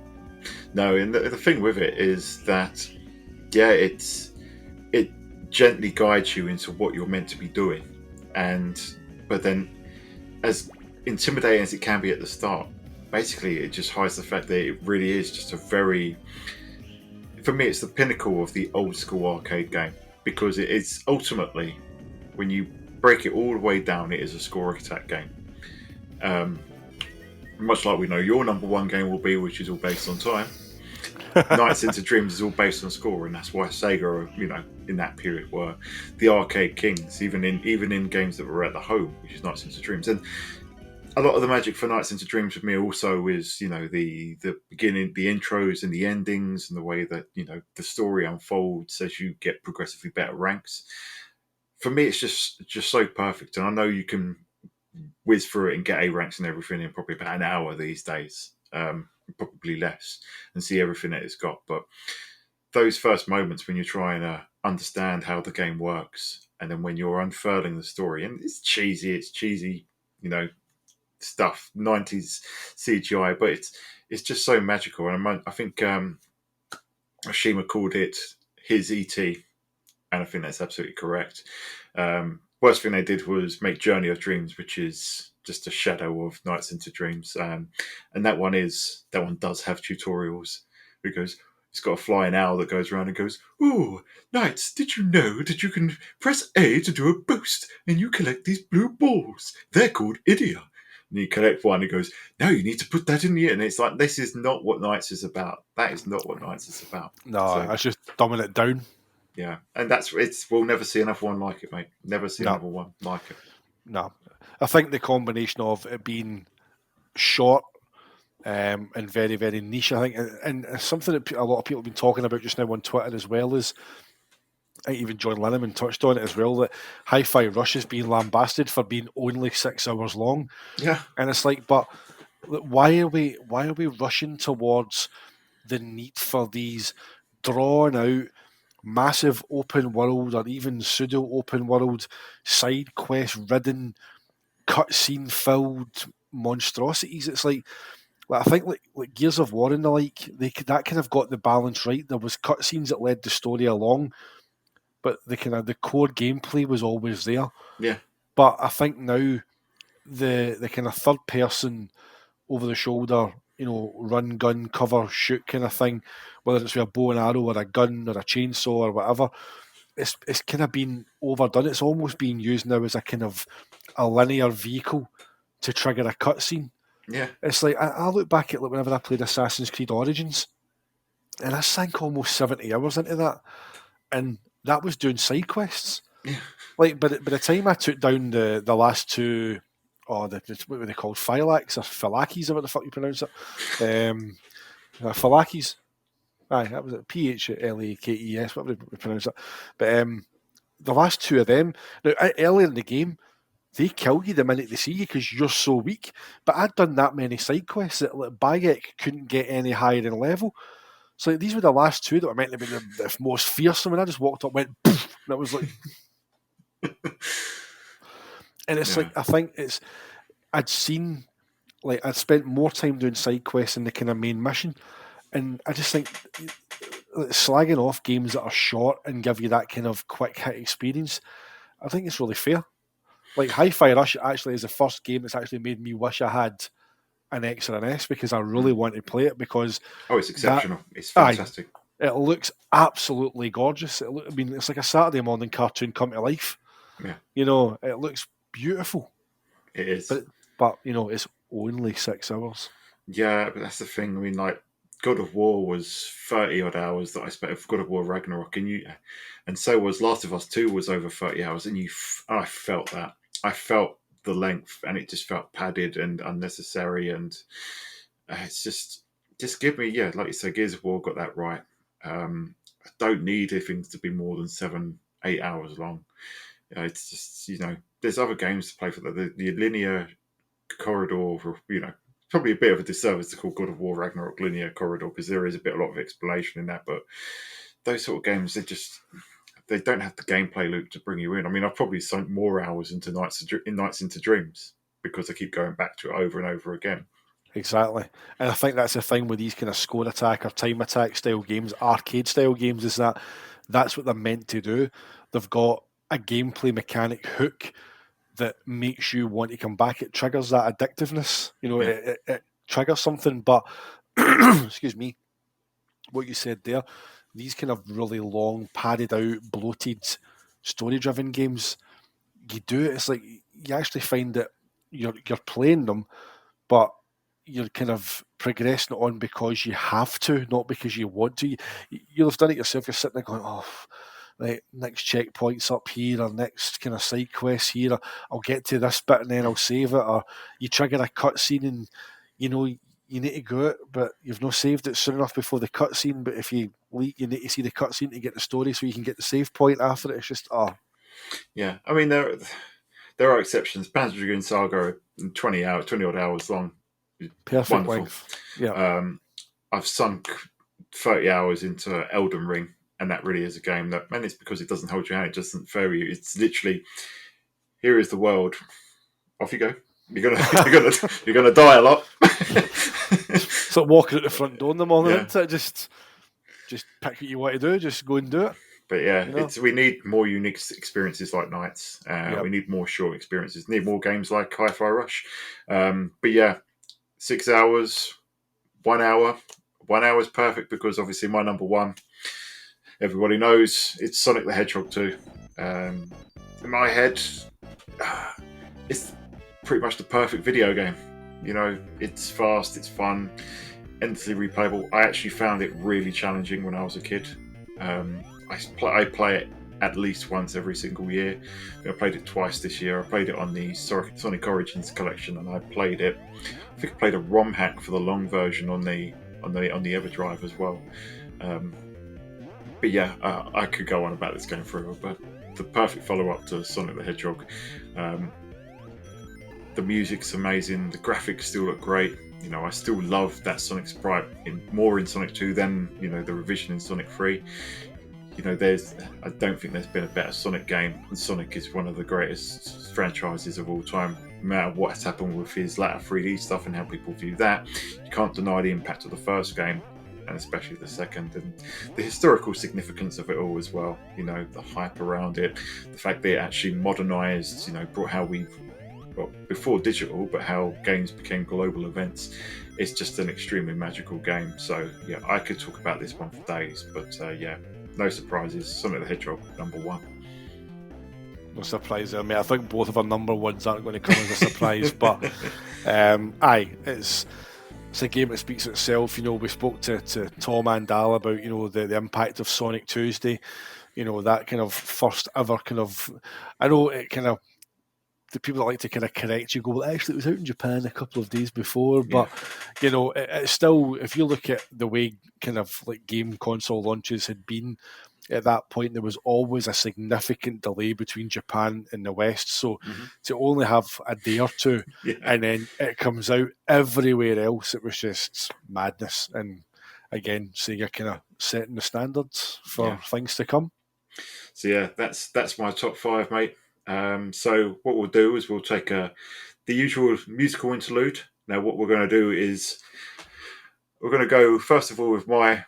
No, and the thing with it is that, it gently guides you into what you're meant to be doing, but then, as intimidating as it can be at the start, basically it just hides the fact that it really is just for me, it's the pinnacle of the old school arcade game, because it is ultimately, when you break it all the way down, it is a score attack game. Much like we know your number one game will be, which is all based on time. Nights into Dreams is all based on score, and that's why Sega, in that period, were the arcade kings, even in games that were at the home, which is Nights into Dreams. And a lot of the magic for Nights into Dreams with me also is, the beginning, the intros and the endings, and the way that the story unfolds as you get progressively better ranks. For me, it's just so perfect, and I know you can whiz through it and get A ranks and everything in probably about an hour these days. Probably less, and see everything that it's got. But those first moments when you're trying to understand how the game works, and then when you're unfurling the story, and it's cheesy, stuff, 90s CGI, but it's just so magical. And I think Ashima called it his ET, and I think that's absolutely correct. Worst thing they did was make Journey of Dreams, which is just a shadow of Nights into Dreams, and that one does have tutorials, because it's got a flying owl that goes around and goes, "Ooh, Knights, did you know that you can press A to do a boost, and you collect these blue balls? They're called Idia." And you collect one, and it goes, "Now you need to put that in the end." And it's like, this is not what Knights is about. That is not what Knights is about. No, that's just dumbing it down. Yeah, and we'll never see another one like it, mate. Never see another one like it. No, I think the combination of it being short and very, very niche, I think, and something that a lot of people have been talking about just now on Twitter as well, is, I think even John Linneman touched on it as well, that Hi-Fi Rush is being lambasted for being only 6 hours long. Yeah, and it's like, but why are we rushing towards the need for these drawn out, massive open world, or even pseudo open world, side quest ridden, cutscene filled monstrosities? It's like I think like Gears of War and the like, that kind of got the balance right. There was cutscenes that led the story along, but the core gameplay was always there. Yeah. But I think now the kind of third person over the shoulder, run, gun, cover, shoot kind of thing, whether it's with a bow and arrow or a gun or a chainsaw or whatever, it's kind of been overdone. It's almost being used now as a kind of a linear vehicle to trigger a cutscene. Yeah. It's like, I look back at whenever I played Assassin's Creed Origins, and I sank almost 70 hours into that, and that was doing side quests. Yeah. Like, by the time I took down the last two, what were they called? Phylax or Phylakes, or what the fuck you pronounce it? Phylakes. Aye, that was it. Phlakes, what would we pronounce it? But the last two of them, now earlier in the game, they kill you the minute they see you because you're so weak. But I'd done that many side quests that Bayek couldn't get any higher in level. So these were the last two that were meant to be the most fearsome, and I just walked up, went, poof, and it was like... And it's like, I think I'd spent more time doing side quests than the kind of main mission, and I just think slagging off games that are short and give you that kind of quick hit experience, I think it's really fair. Like Hi-Fi Rush actually is the first game that's actually made me wish I had an X or an S because I really want to play it because Oh, it's that exceptional. It's aye, fantastic. it looks absolutely gorgeous. It's like a Saturday morning cartoon come to life. Yeah, It looks beautiful, it is. but it's only 6 hours. Yeah, but that's the thing. I mean, like God of War was 30 odd hours that I spent with God of War Ragnarok, and so was Last of Us 2 was over 30 hours, and I felt that. I felt the length, and it just felt padded and unnecessary, and it's just give me, yeah, like you said, Gears of War got that right. I don't need things to be more than 7, 8 hours long. It's just there's other games to play for that. The linear corridor, probably a bit of a disservice to call God of War Ragnarok linear corridor because there is a lot of exploration in that. But those sort of games, they don't have the gameplay loop to bring you in. I mean, I've probably sunk more hours into Nights into Dreams because I keep going back to it over and over again. Exactly. And I think that's the thing with these kind of score attack or time attack style games, arcade style games, is that that's what they're meant to do. They've got a gameplay mechanic hook that makes you want to come back. It triggers that addictiveness. Yeah. It triggers something. But excuse me, what you said there, these kind of really long, padded out, bloated, story driven games, you do it. It's like you actually find that you're playing them, but you're kind of progressing it on because you have to, not because you want to. You'll have done it yourself. You're sitting there going, oh, right, next checkpoint's up here, or next kind of side quest here, or I'll get to this bit and then I'll save it, or you trigger a cutscene and you need to go out, but you've not saved it soon enough before the cutscene. But if you leak, you need to see the cutscene to get the story, so you can get the save point after it. It's just Yeah. I mean, there are exceptions. Panzer Dragoon Saga, 20 odd hours long. perfect Wonderful. length. Yeah. I've sunk 30 hours into Elden Ring, and that really is a game that, and it's because it doesn't hold your hand, it doesn't fail you. It's literally, here is the world. Off you go. You're gonna die a lot. Sort of walking out the front door in the morning, Yeah. isn't it? Just pick what you want to do, just go and do it. But yeah, we need more unique experiences like Nights. Yep. We need more short experiences. Need more games like Hi-Fi Rush. But yeah, 6 hours, 1 hour. 1 hour is perfect because obviously my number one, everybody knows, it's Sonic the Hedgehog 2. In my head, it's pretty much the perfect video game. It's fast, it's fun, endlessly replayable. I actually found it really challenging when I was a kid. I play it at least once every single year. I played it twice this year. I played it on the Sonic Origins collection, and I think I played a ROM hack for the long version on the EverDrive as well. But yeah, I could go on about this game forever. But the perfect follow-up to Sonic the Hedgehog. The music's amazing. The graphics still look great. I still love that Sonic sprite more in Sonic 2 than the revision in Sonic 3. I don't think there's been a better Sonic game, and Sonic is one of the greatest franchises of all time. No matter what has happened with his latter 3D stuff and how people view that, you can't deny the impact of the first game, and especially the second, and the historical significance of it all as well. The hype around it, the fact that it actually modernised, brought how before digital, but how games became global events. It's just an extremely magical game. So yeah, I could talk about this one for days, but yeah, no surprises. Sonic the Hedgehog, number one. No surprise there, mate. I think both of our number ones aren't going to come as a surprise, but it's a game that speaks itself. We spoke to Tom and Al about the impact of Sonic Tuesday. That kind of first ever kind of. I know it kind of. The people that like to kind of correct you go, well, actually, it was out in Japan a couple of days before. But, it's still, if you look at the way kind of like game console launches had been at that point, there was always a significant delay between Japan and the West. So to only have a day or two and then it comes out everywhere else, it was just madness. And again, Sega kind of setting the standards for things to come. So yeah, that's my top five, mate. So what we'll do is we'll take the usual musical interlude. Now what we're going to do is we're going to go first of all with my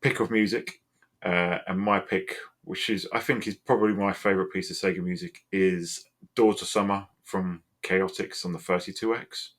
pick of music, and my pick, which I think is probably my favourite piece of Sega music, is Door to Summer from Chaotix on the 32X.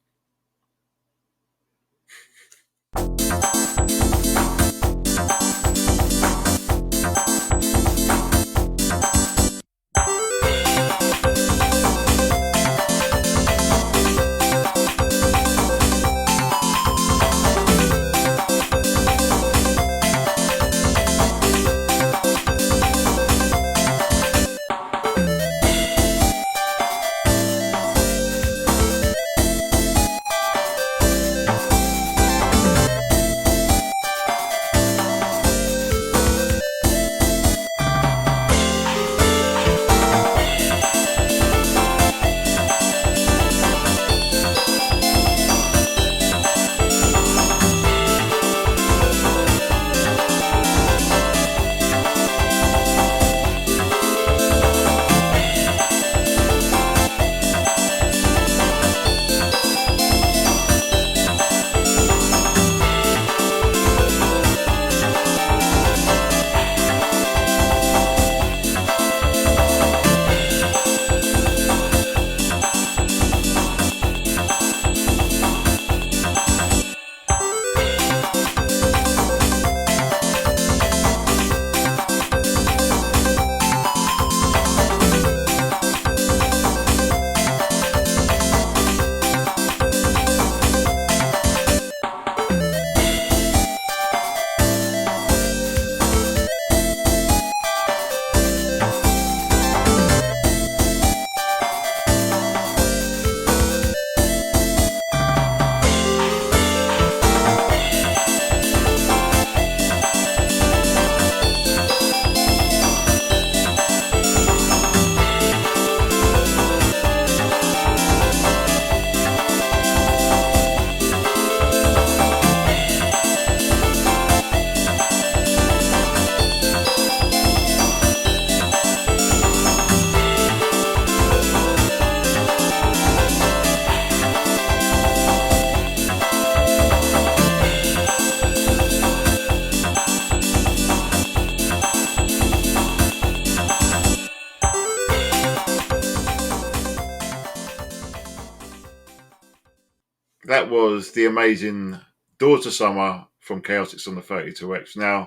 that was the amazing Doors of Summer from Chaotix on the 32X. Now,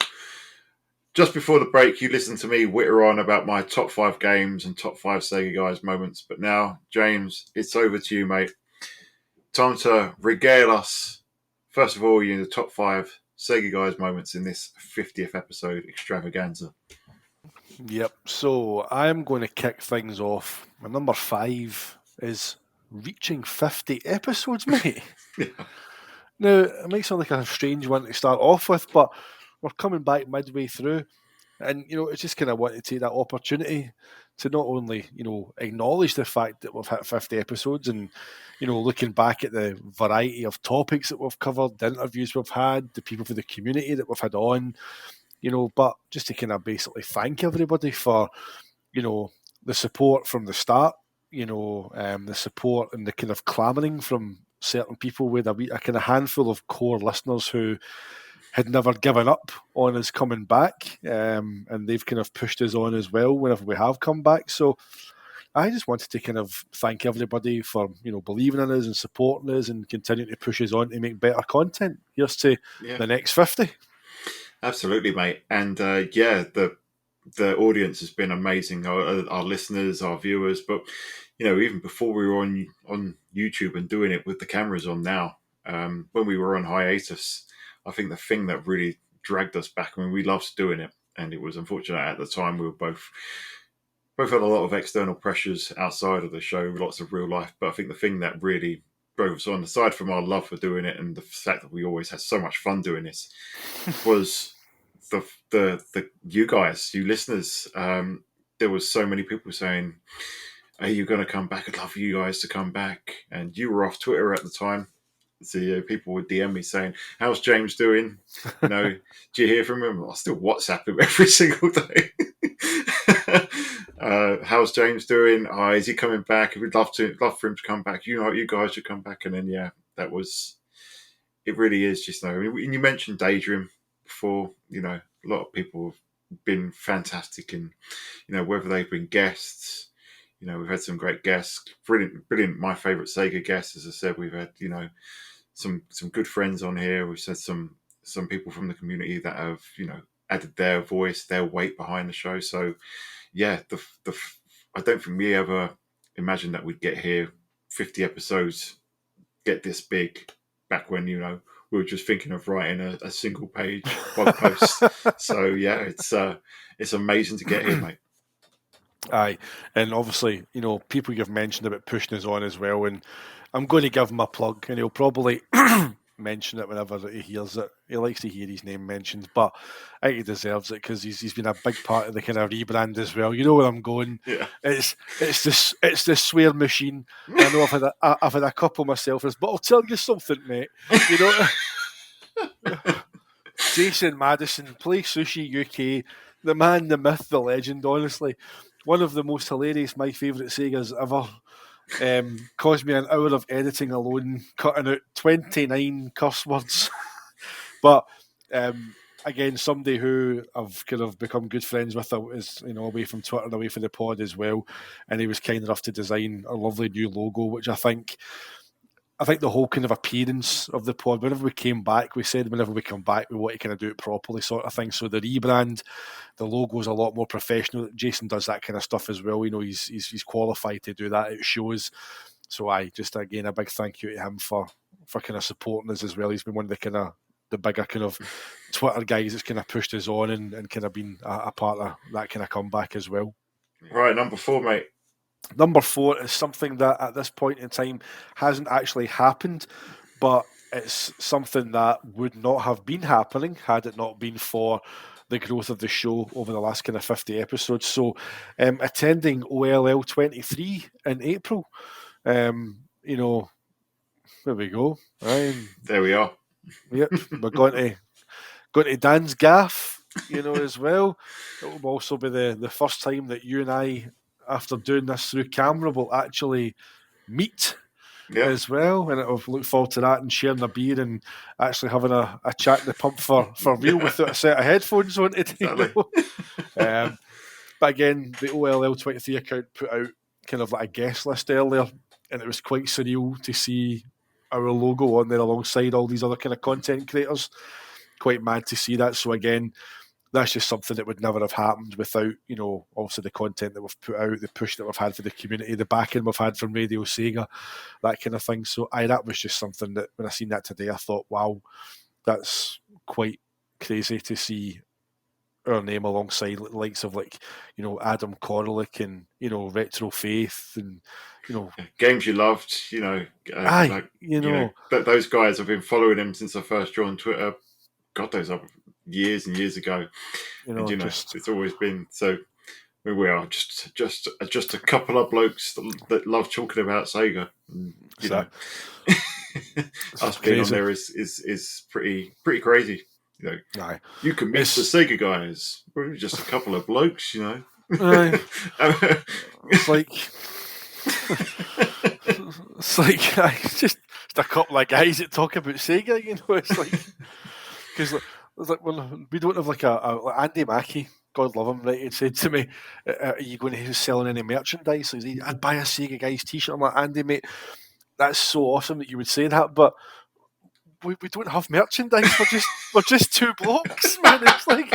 just before the break, you listened to me witter on about my top 5 games and top 5 Sega Guys moments. But now, James, it's over to you, mate. Time to regale us, first of all, the top 5 Sega Guys moments in this 50th episode extravaganza. Yep. So I'm going to kick things off. My number 5 is reaching 50 episodes, mate. Yeah. Now, it might sound like a strange one to start off with, but we're coming back midway through. And, it's just kind of want to take that opportunity to not only, acknowledge the fact that we've hit 50 episodes and, looking back at the variety of topics that we've covered, the interviews we've had, the people for the community that we've had on, but just to kind of basically thank everybody for, the support from the start, the support and the kind of clamouring from certain people with a kind of handful of core listeners who had never given up on us coming back, and they've kind of pushed us on as well whenever we have come back. So I just wanted to kind of thank everybody for, believing in us and supporting us and continuing to push us on to make better content. Here's to the next 50. Absolutely, mate. And the audience has been amazing. Our listeners, our viewers, but even before we were on YouTube and doing it with the cameras on now, when we were on hiatus, I think the thing that really dragged us back, we loved doing it, and it was unfortunate at the time we were both had a lot of external pressures outside of the show, lots of real life. But I think the thing that really drove us on, aside from our love for doing it and the fact that we always had so much fun doing this, was the you guys, you listeners. There was so many people saying, "Are you going to come back? I'd love you guys to come back." And you were off Twitter at the time. So people would DM me saying, "How's James doing? Do you hear from him?" I still WhatsApp him every single day. How's James doing? Is he coming back? We'd love for him to come back. You guys should come back. And then it really is just and you mentioned Daydream before. A lot of people have been fantastic, and whether they've been guests. We've had some great guests, brilliant. My favourite Sega guests, as I said, we've had some good friends on here. We've had some people from the community that have added their voice, their weight behind the show. So I don't think we ever imagined that we'd get here 50 episodes, get this big, back when we were just thinking of writing a single page blog post. So it's amazing to get here, mate. Aye, and obviously, people you've mentioned about pushing us on as well, and I'm going to give him a plug, and he'll probably mention it whenever he hears it. He likes to hear his name mentioned, but I think he deserves it because he's been a big part of the kind of rebrand as well. You know where I'm going? Yeah. It's the swear machine. I know I've had a couple myself, but I'll tell you something, mate. Jason Madison, Play Sushi UK, the man, the myth, the legend. Honestly, one of the most hilarious, my favourite Segas ever. Caused me an hour of editing alone, cutting out 29 curse words. But again, somebody who I've kind of become good friends with is away from Twitter and away from the pod as well. And he was kind enough to design a lovely new logo, which I think the whole kind of appearance of the pod, whenever we came back, we said whenever we come back, we want to kind of do it properly, sort of thing. So the rebrand, the logo is a lot more professional. Jason does that kind of stuff as well. He's qualified to do that. It shows. So again, a big thank you to him for kind of supporting us as well. He's been one of the bigger kind of Twitter guys that's kind of pushed us on and kind of been a part of that kind of comeback as well. Right, number 4, mate. Number 4 is something that at this point in time hasn't actually happened, but it's something that would not have been happening had it not been for the growth of the show over the last kind of 50 episodes. So attending OLL 23 in April, there we go. There we are. Yep, we're going to Dan's gaff, as well. It will also be the first time that you and I, after doing this through camera, will actually meet as well, and I've looked forward to that and sharing a beer and actually having a chat in the pub for real without a set of headphones on today. But again, the OLL 23 account put out kind of like a guest list earlier, and it was quite surreal to see our logo on there alongside all these other kind of content creators. Quite mad to see that. So again, that's just something that would never have happened without, obviously the content that we've put out, the push that we've had for the community, the backing we've had from Radio Sega, that kind of thing. So that was just something that when I seen that today, I thought, wow, that's quite crazy to see our name alongside the likes of Adam Corlick and Retro Faith and games you loved. Those guys have been following him since I first joined Twitter. God, those are years and years ago. It's always been so. We are just a couple of blokes that love talking about Sega. And, us being on there is pretty crazy. You can meet the Sega guys. We're just a couple of blokes, It's like just a couple of guys that talk about Sega. It's like because we don't have like Andy Mackey, God love him, right? He said to me, "Are you going to selling any merchandise?" I'd buy a Sega guys T-shirt. I'm like, Andy, mate, that's so awesome that you would say that, but we don't have merchandise. We're just two blokes, man. It's like,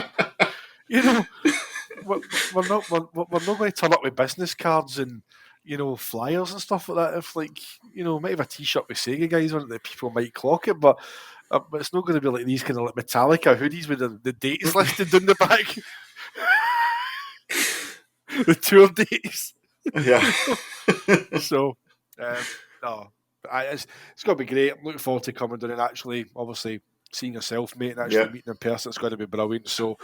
we're not going to turn up with business cards and flyers and stuff like that. If might have a T-shirt with Sega guys on it that people might clock it, but it's not going to be like these kind of Metallica hoodies with the dates listed down the back, the tour dates. Yeah. So, no. It's going to be great. I'm looking forward to coming down and actually, obviously, seeing yourself, mate, and actually meeting in person. It's going to be brilliant. So,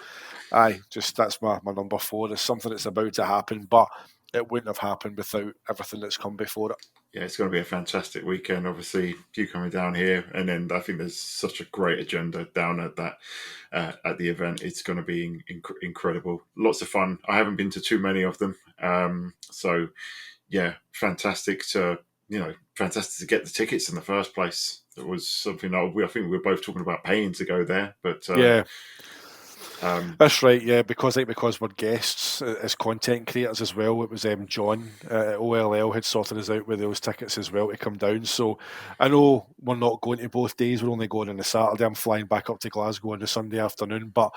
that's my number 4. It's something that's about to happen, but it wouldn't have happened without everything that's come before it. Yeah, it's going to be a fantastic weekend. Obviously, you coming down here, and then I think there's such a great agenda down at that at the event. It's going to be incredible. Lots of fun. I haven't been to too many of them, so yeah, fantastic to get the tickets in the first place. It was something I think we were both talking about paying to go there, but yeah. That's right, yeah, because we're guests as content creators as well. It was John OLL had sorted us out with those tickets as well to come down. So I know we're not going to both days. We're only going on the Saturday. I'm flying back up to Glasgow on the Sunday afternoon, but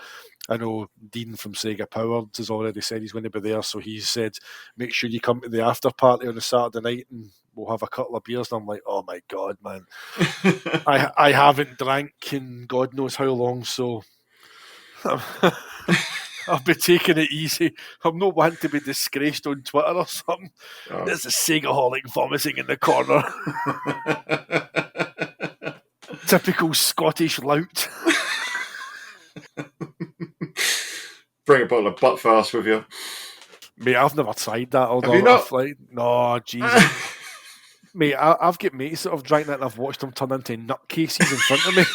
I know Dean from Sega Powered has already said he's going to be there. So he said, make sure you come to the after party on the Saturday night and we'll have a couple of beers. And I'm like, oh my God, man. I haven't drank in God knows how long, so I'll be taking it easy. I'm not wanting to be disgraced on Twitter or something. Oh. There's a Sega-holic vomiting in the corner. Typical Scottish lout. Bring a bottle of Buttfast with you. Mate, I've never tried that. Have you not? No, Jesus. Mate, I've got mates that have drank that and I've watched them turn into nutcases in front of me.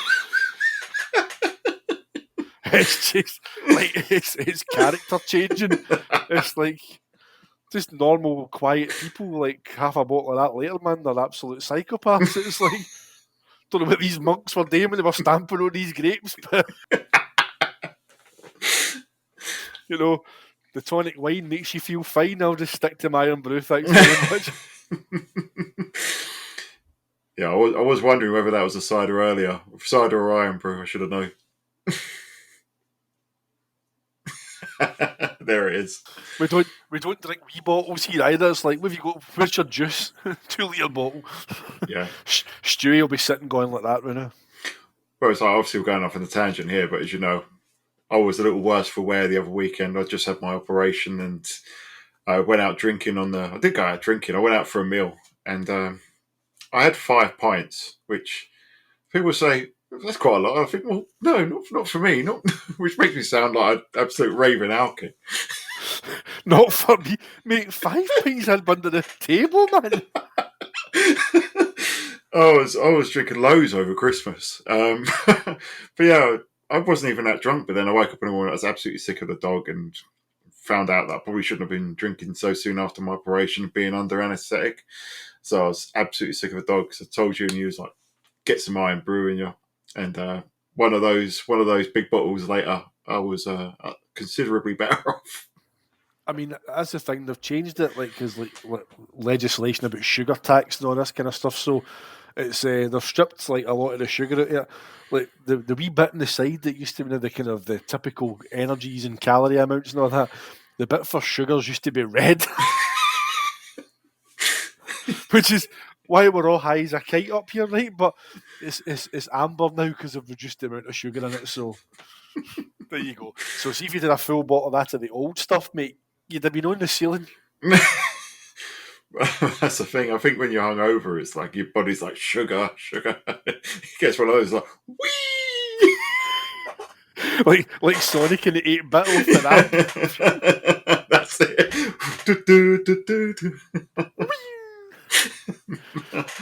It's just like it's character changing. It's like just normal, quiet people. Like half a bottle of that later, man, they're absolute psychopaths. It's like, don't know what these monks were doing when they were stamping on these grapes, but the tonic wine makes you feel fine. I'll just stick to my own brew. Thanks very much. Yeah, I was wondering whether that was a cider earlier, cider or iron brew. I should have known. There it is. We don't drink wee bottles here either. It's like, where's your juice? 2 litre bottle. Yeah. Stewie will be sitting going like that right now. Well, it's like, obviously we're going off on a tangent here, but as you know, I was a little worse for wear the other weekend. I just had my operation and I went out drinking I did go out drinking. I went out for a meal and I had 5 pints, which people say, that's quite a lot. I think, well, no, not for me. Not, which makes me sound like an absolute raving alky. Not for me, mate. 5 pints had under the table, man. I was drinking loads over Christmas. But yeah, I wasn't even that drunk. But then I woke up in the morning. I was absolutely sick of the dog and found out that I probably shouldn't have been drinking so soon after my operation and being under anaesthetic. So I was absolutely sick of the dog. So I told you, and you was like, get some iron brew in you. And one of those big bottles later, I was considerably better off. I mean, that's the thing. They've changed it, because legislation about sugar tax and all this kind of stuff. So It's they've stripped like a lot of the sugar out of it. Like the wee bit in the side that used to be the kind of the typical energies and calorie amounts and all that. The bit for sugars used to be red, which is why we're all high as a kite up here, right? But it's amber now because they've reduced the amount of sugar in it. So there you go. So see if you did a full bottle of that of the old stuff, mate, you'd have been on the ceiling. That's the thing. I think when you're hungover, it's like your body's like sugar. It gets one of those like wee. like Sonic in the 8-bit off the ramp. That's it.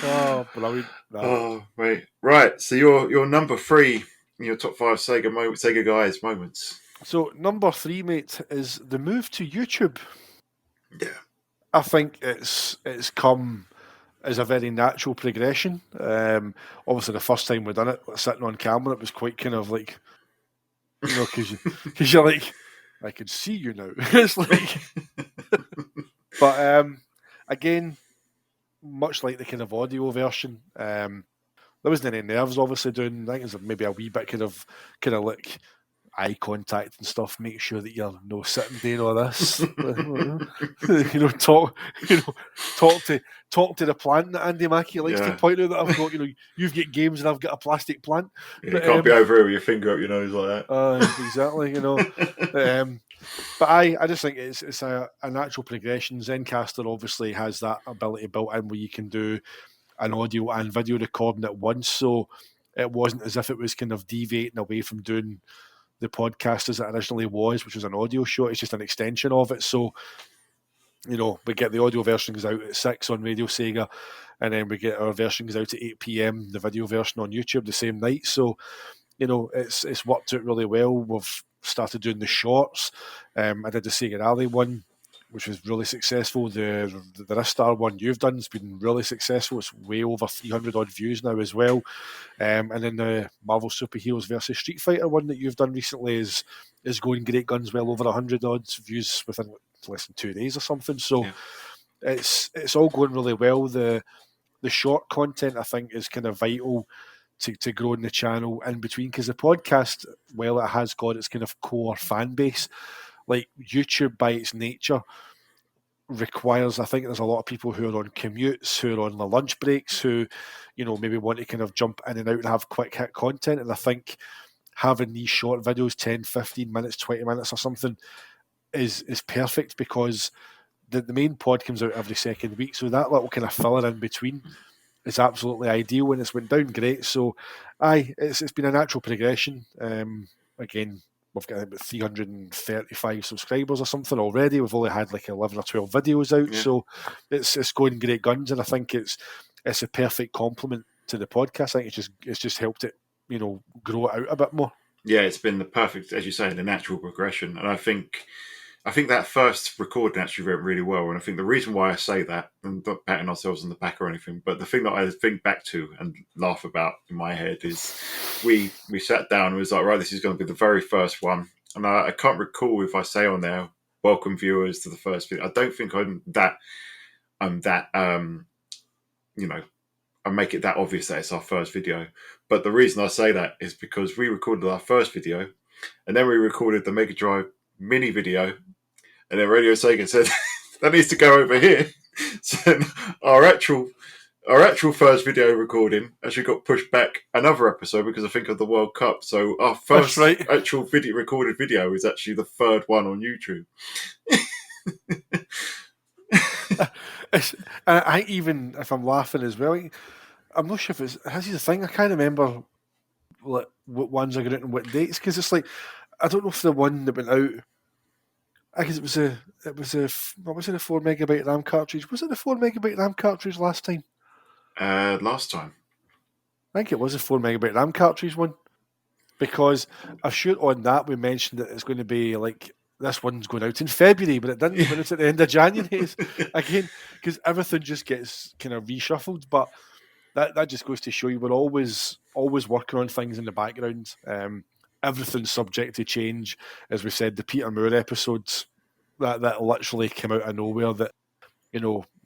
Oh, brilliant! No. Oh, mate. Right. So you're number 3 in your top 5 Sega guys moments. So number 3, mate, is the move to YouTube. Yeah. I think it's come as a very natural progression. Obviously, the first time we done it, sitting on camera, it was quite kind of like, you know, because you're like, I can see you now. It's like, but again, much like the kind of audio version, there wasn't any nerves obviously doing. I think it's maybe a wee bit kind of like eye contact and stuff. Make sure that you're sitting doing all this. Talk to the plant that Andy Mackey likes to point out that I've got. You've got games and I've got a plastic plant. Yeah, you can't be over here with your finger up your nose like that. Exactly. But I just think it's a natural progression. Zencaster obviously has that ability built in where you can do an audio and video recording at once. So it wasn't as if it was kind of deviating away from doing the podcast as it originally was, which was an audio show. It's just an extension of it. So, we get the audio versions out at 6 on Radio Sega, and then we get our versions out at 8 p.m, the video version on YouTube the same night. So, it's worked out really well. We've started doing the shorts. I did the Sega Rally one, which was really successful. The Ristar one you've done has been really successful. It's way over 300 odd views now as well. And then the Marvel Superheroes versus Street Fighter one that you've done recently is going great guns, well over 100 odd views within less than 2 days or something. So it's all going really well. The short content, I think, is kind of vital to growing the channel in between, because the podcast, while it has got its kind of core fan base, like YouTube by its nature requires, I think there's a lot of people who are on commutes, who are on the lunch breaks, who, maybe want to kind of jump in and out and have quick hit content. And I think having these short videos, 10, 15 minutes, 20 minutes or something, is perfect, because the main pod comes out every second week. So that little kind of filler in between is absolutely ideal, and it's went down great. So it's been a natural progression. Again, we've got about 335 subscribers or something already. We've only had like 11 or 12 videos out, so it's going great guns, and I think it's a perfect complement to the podcast. I think it's just helped it, grow it out a bit more. Yeah, it's been the perfect, as you say, the natural progression, and I think that first recording actually went really well. And I think the reason why I say that, and not patting ourselves on the back or anything, but the thing that I think back to and laugh about in my head is we sat down and was like, right, this is going to be the very first one. And I can't recall if I say on there, welcome viewers to the first video. I don't think I make it that obvious that it's our first video. But the reason I say that is because we recorded our first video, and then we recorded the Mega Drive mini video, and then Radio Sega said that needs to go over here. So our actual first video recording actually got pushed back another episode because I think of the World Cup. So our first actual recorded video is actually the third one on YouTube. I even if I'm laughing as well, I'm not sure if this is the thing. I can't remember what ones are going out and what dates, because it's like, I don't know if the one that went out, I guess it was a what was it, a 4 megabyte RAM cartridge? Was it the 4 megabyte RAM cartridge last time? Last time, I think it was a 4 megabyte RAM cartridge one, because I'm sure on that we mentioned that it's going to be like, this one's going out in February, but it didn't. It went out at the end of January again, because everything just gets kind of reshuffled. But that just goes to show you we're always working on things in the background. Everything's subject to change. As we said, the Peter Moore episodes that literally came out of nowhere, that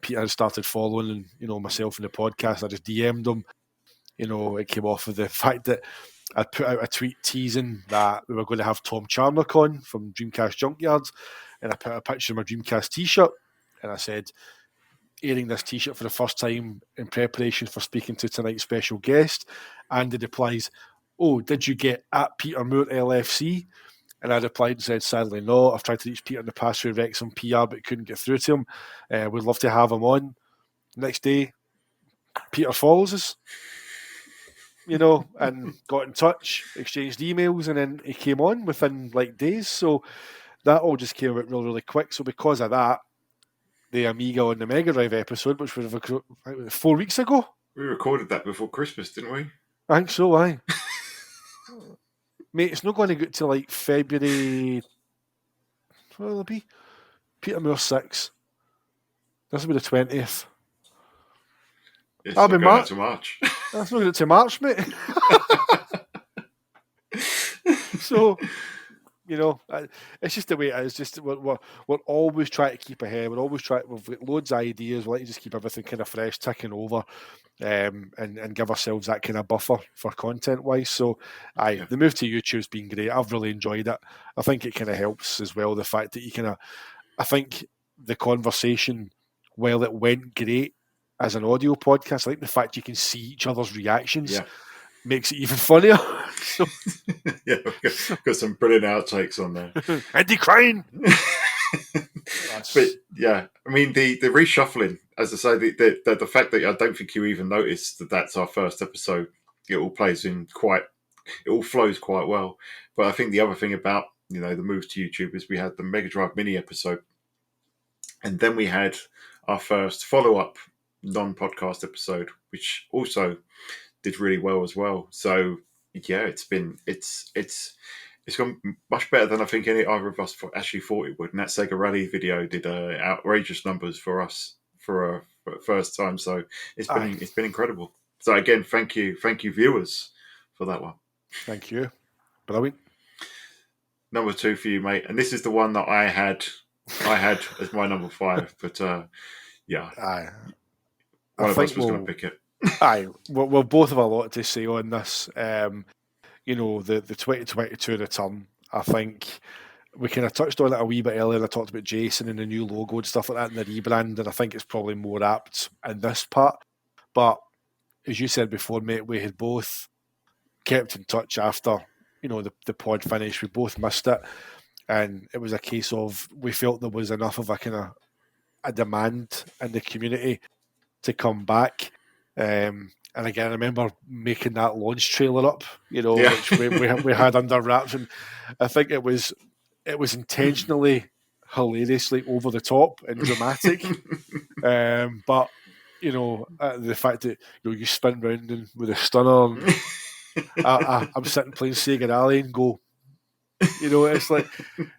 Peter had started following, and myself in the podcast, I just DM'd him, it came off of the fact that I put out a tweet teasing that we were going to have Tom Charnock on from Dreamcast Junkyards, and I put a picture of my Dreamcast t-shirt, and I said, airing this t-shirt for the first time in preparation for speaking to tonight's special guest. And he replies, "Oh, did you get at Peter Moore LFC?" And I replied and said, "Sadly not. I've tried to reach Peter in the past through Wrexham PR, but couldn't get through to him. We'd love to have him on." Next day, Peter follows us, and got in touch, exchanged emails, and then he came on within days. So that all just came out really, really quick. So because of that, the Amiga on the Mega Drive episode, which was 4 weeks ago. We recorded that before Christmas, didn't we? I think so, aye. Mate, it's not going to get to February. What will it be? Peter Moore 6. This will be the 20th. That'll be March. To March. That's not going to March, mate. So, it's just the way it is. Just we're always trying to keep ahead. We've got loads of ideas. We like to just keep everything kind of fresh, ticking over, and give ourselves that kind of buffer for content wise. So, the move to YouTube's been great. I've really enjoyed it. I think it kind of helps as well. The fact that I think the conversation, while it went great as an audio podcast, I think the fact you can see each other's reactions. Makes it even funnier. So, we've got some brilliant outtakes on there. Andy crying. But I mean the reshuffling, as I say, the fact that I don't think you even noticed that that's our first episode. It all flows quite well. But I think the other thing about the move to YouTube is we had the Mega Drive Mini episode, and then we had our first follow-up non-podcast episode, which also did really well as well. So it's gone much better than I think either of us actually thought it would. And that Sega Rally video did outrageous numbers for us for a first time. So it's been incredible. So again, thank you viewers for that one. Thank you. Brilliant. Number 2 for you, mate. And this is the one that I had as my number 5. But one of us was going to pick it. We'll both have a lot to say on this. The 2022 return, I think we kind of touched on it a wee bit earlier. I talked about Jason and the new logo and stuff like that and the rebrand, and I think it's probably more apt in this part. But as you said before, mate, we had both kept in touch after the pod finished. We both missed it, and it was a case of we felt there was enough of a demand in the community to come back. And again, I remember making that launch trailer up, which we had under wraps, and I think it was intentionally, hilariously over the top and dramatic. But the fact that you spin round and with a stunner, and I'm sitting playing Sega Rally and go, it's like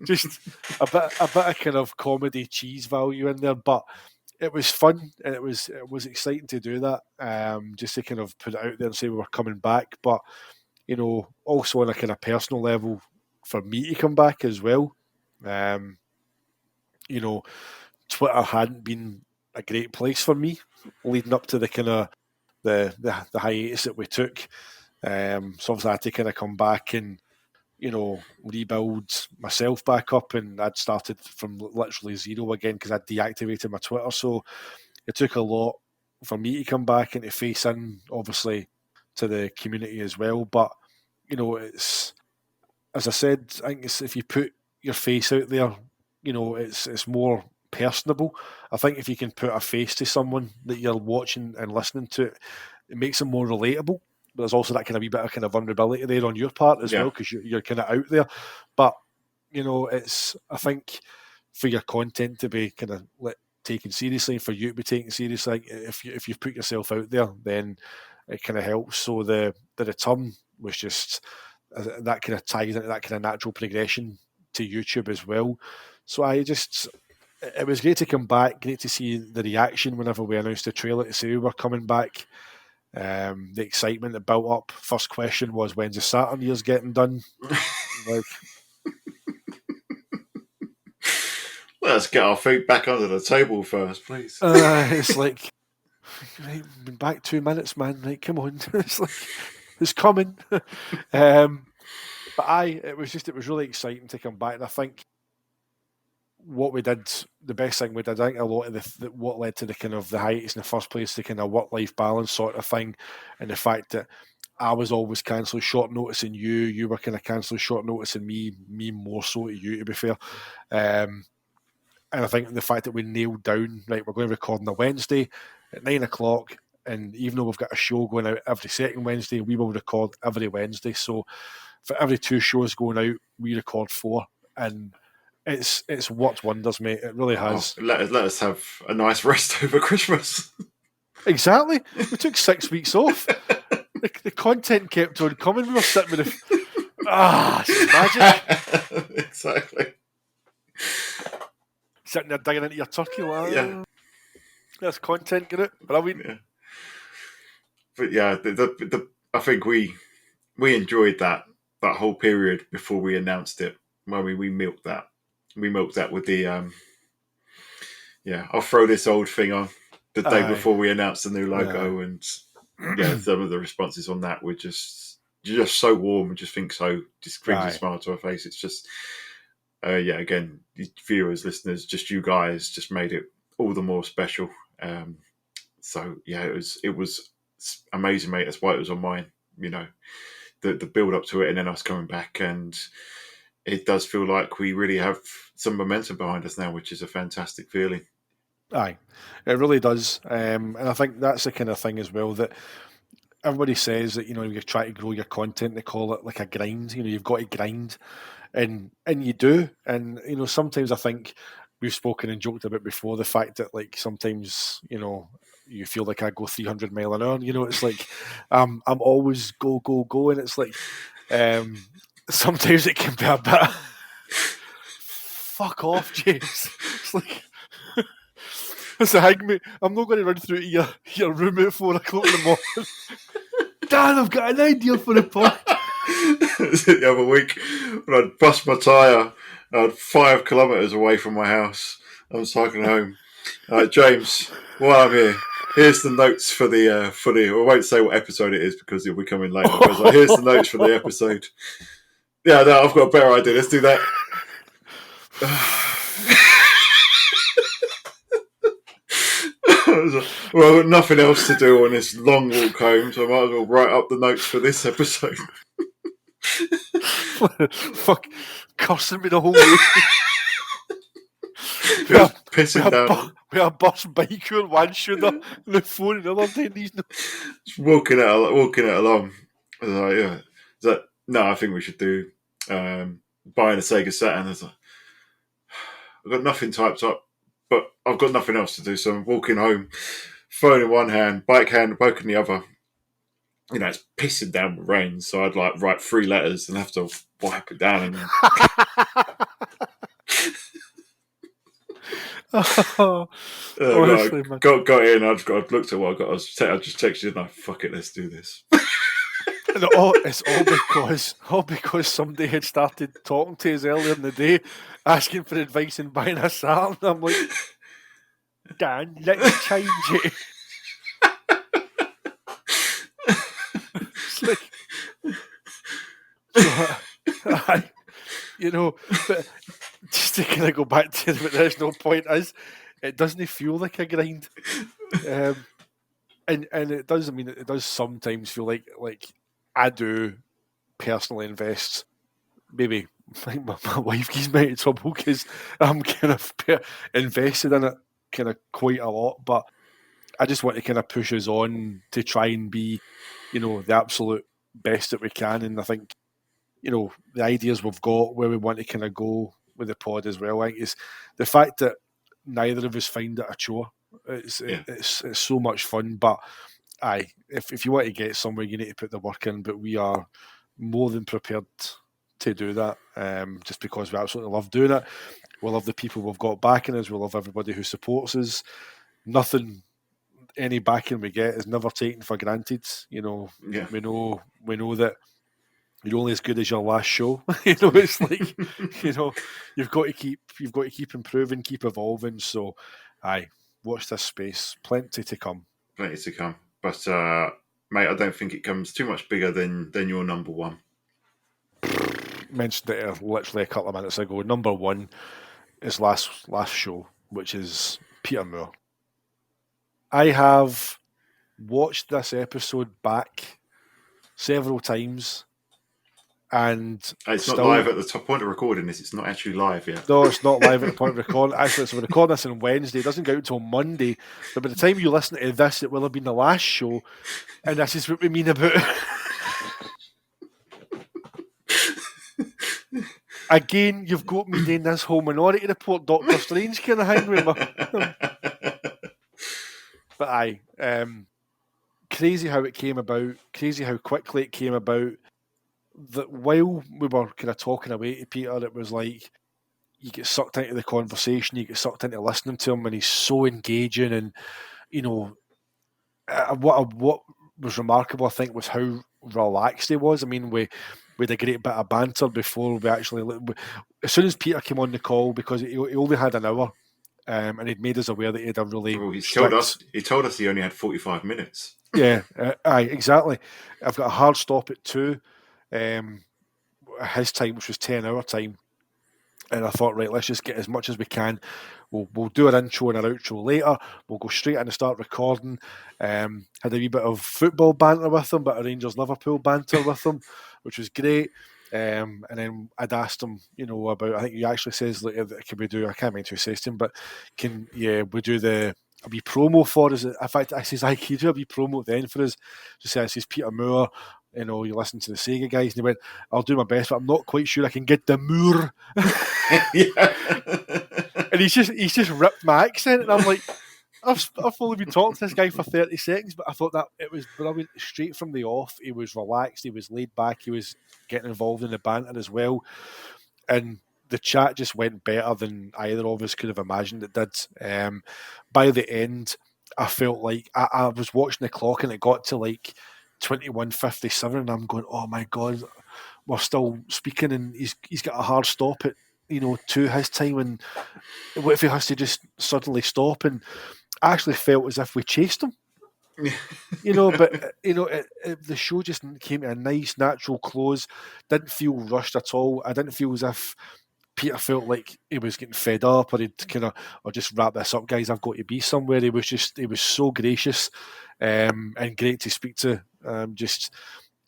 just a bit of kind of comedy cheese value in there, but it was fun and it was exciting to do that, just to kind of put it out there and say we were coming back. But also on a kind of personal level, for me to come back as well. Twitter hadn't been a great place for me leading up to the kind of the hiatus that we took. So obviously I had to kind of come back and rebuild myself back up, and I'd started from literally zero again because I'd deactivated my Twitter. So it took a lot for me to come back and to face in, obviously, to the community as well. But it's, as I said, I think if you put your face out there, it's more personable. I think if you can put a face to someone that you're watching and listening to, it makes them more relatable. But there's also that kind of wee bit of kind of vulnerability there on your part as well, because you're kind of out there. But it's, I think, for your content to be kind of taken seriously, and for you to be taken seriously, if you put yourself out there, then it kind of helps. So the return was just that kind of ties into that kind of natural progression to YouTube as well. So it was great to come back, great to see the reaction whenever we announced the trailer to say we were coming back. The excitement that built up. First question was, when's the Saturn years getting done? Let's get our feet back under the table first, please. It's like Right, been back 2 minutes, man. Right, come on. It's like, it's coming. But it was really exciting to come back. And I think what we did, the best thing we did, I think a lot of what led to the kind of the hiatus in the first place, the kind of work-life balance sort of thing, and the fact that I was always cancelling short notice in you were kind of cancelling short notice in me more so to you, to be fair. And I think the fact that we nailed down, right, we're going to record on a Wednesday at 9 o'clock, and even though we've got a show going out every second Wednesday, we will record every Wednesday. So for every 2 shows going out, we record 4, and it's worked wonders, mate. It really has. Oh, let us have a nice rest over Christmas. Exactly. We took 6 weeks off. The content kept on coming. We were sitting with it's magic. Exactly. Sitting there digging into your turkey, like, Yeah. There's content in it. Brilliant. Yeah. But yeah, I think we enjoyed that whole period before we announced it. Well, we milked that. We milked that with the I'll throw this old thing on the day before we announced the new logo, and some of the responses on that were just so warm and just brings a smile to our face. It's just again, viewers, listeners, just you guys just made it all the more special. So yeah, it was amazing, mate. That's why it was on mine. You know, the build up to it, and then us coming back, and it does feel like we really have some momentum behind us now, which is a fantastic feeling. Aye, it really does. And I think that's the kind of thing as well that everybody says that, you try to grow your content, they call it like a grind. You've got to grind, and you do. And sometimes I think we've spoken and joked about before the fact that, like, sometimes you feel like I go 300 mile an hour. It's like I'm always go, and it's like sometimes it can be a bit fuck off, James. It's like it's a hang me. I'm not going to run through to your room at 4 o'clock in the morning. Dan, I've got an idea for a pod. The other week when I'd bust my tyre, I was 5 kilometres away from my house. I'm cycling home. James, while I'm here, here's the notes for the. I won't say what episode it is because it'll be coming later. But here's the notes for the episode. Yeah, no, I've got a better idea. Let's do that. Well, I've got nothing else to do on this long walk home, so I might as well write up the notes for this episode. Fuck, cursing me the whole way. Pissing down. We are bus biker, one shooter, and the phone, the other day. Just walking it along. I was like, no, I think we should do buying a Sega Saturn. I was like, I've got nothing typed up, but I've got nothing else to do, so I'm walking home, phone in one hand, bike in the other. It's pissing down with rain, so I'd like write 3 letters and have to wipe it down. And honestly, got in. I'd looked at what I got. I just texted you, and fuck it, let's do this. It's all because somebody had started talking to us earlier in the day, asking for advice in buying a Saturn. I'm like, Dan, let's change it. It's like, but just to kind of go back to it, but there's no point is, it doesn't feel like a grind. And it does. I mean, it does sometimes feel like I do personally invest. Maybe like my wife gives me trouble because I'm kind of invested in it kind of quite a lot. But I just want to kind of push us on to try and be, the absolute best that we can. And I think, the ideas we've got, where we want to kind of go with the pod as well, I think is the fact that neither of us find it a chore. It's so much fun, but if you want to get somewhere, you need to put the work in. But we are more than prepared to do that, just because we absolutely love doing it. We love the people we've got backing us. We love everybody who supports us. Any backing we get is never taken for granted. We know that you're only as good as your last show. It's like you've got to keep improving, keep evolving. So, watch this space. Plenty to come. plenty to come. But mate, I don't think it comes too much bigger than your number one. Mentioned it literally a couple of minutes ago. Number one is last show, which is Peter Moore. I have watched this episode back several times, and it's not live at the top point of recording this. It's not actually live yet. No, it's not live at the point of recording. Actually, so we're recording this on Wednesday. It doesn't go out until Monday. But by the time you listen to this, it will have been the last show, and this is what we mean about it. Again, you've got me doing this whole Minority Report, Doctor Strange kind of thing with me. But aye, crazy how it came about, crazy how quickly it came about. That while we were kind of talking away to Peter, it was like you get sucked into the conversation, you get sucked into listening to him, and he's so engaging. And you know, what was remarkable, I think, was how relaxed he was. I mean, we had a great bit of banter before we actually. As soon as Peter came on the call, because he only had an hour, and he'd made us aware that he had a really. Well, he told us he only had 45 minutes. Yeah, aye, exactly. I've got a hard stop at 2. His time, which was 10-hour time, and I thought, right, let's just get as much as we can. We'll do our intro and our outro later. We'll go straight in and start recording. Had a wee bit of football banter with him, but a Rangers Liverpool banter with him, which was great. And then I'd asked him, about. I think he actually says, like, can we do? I can't remember who says to him, but we do a wee promo for us? In fact, I says, can you do a wee promo at the end for us? Just say, I says, Peter Moore. You listen to the Sega guys, and he went, I'll do my best, but I'm not quite sure I can get the Moore. And he's just ripped my accent, and I'm like, I've only been talking to this guy for 30 seconds, but I thought that it was brilliant. Straight from the off, he was relaxed, he was laid back, he was getting involved in the banter as well, and the chat just went better than either of us could have imagined it did. By the end, I felt like I was watching the clock, and it got to like 21:57, and I'm going, oh my god, we're still speaking, and he's got a hard stop at 2 his time, and what if he has to just suddenly stop? And I actually felt as if we chased him, but the show just came to a nice natural close. Didn't feel rushed at all. I didn't feel as if Peter felt like he was getting fed up, or he'd or just wrap this up, guys, I've got to be somewhere. He was so gracious, and great to speak to. Just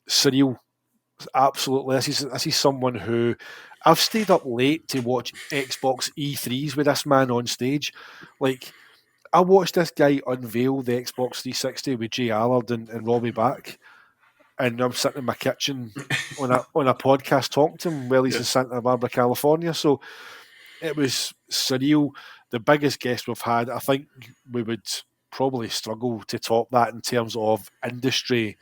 surreal, absolutely. This is someone who I've stayed up late to watch Xbox E3s with this man on stage. Like, I watched this guy unveil the Xbox 360 with Jay Allard and Robbie Back, and I'm sitting in my kitchen on a podcast talking to him while he's in Santa Barbara, California. So it was surreal. The biggest guest we've had. I think we would probably struggle to top that in terms of industry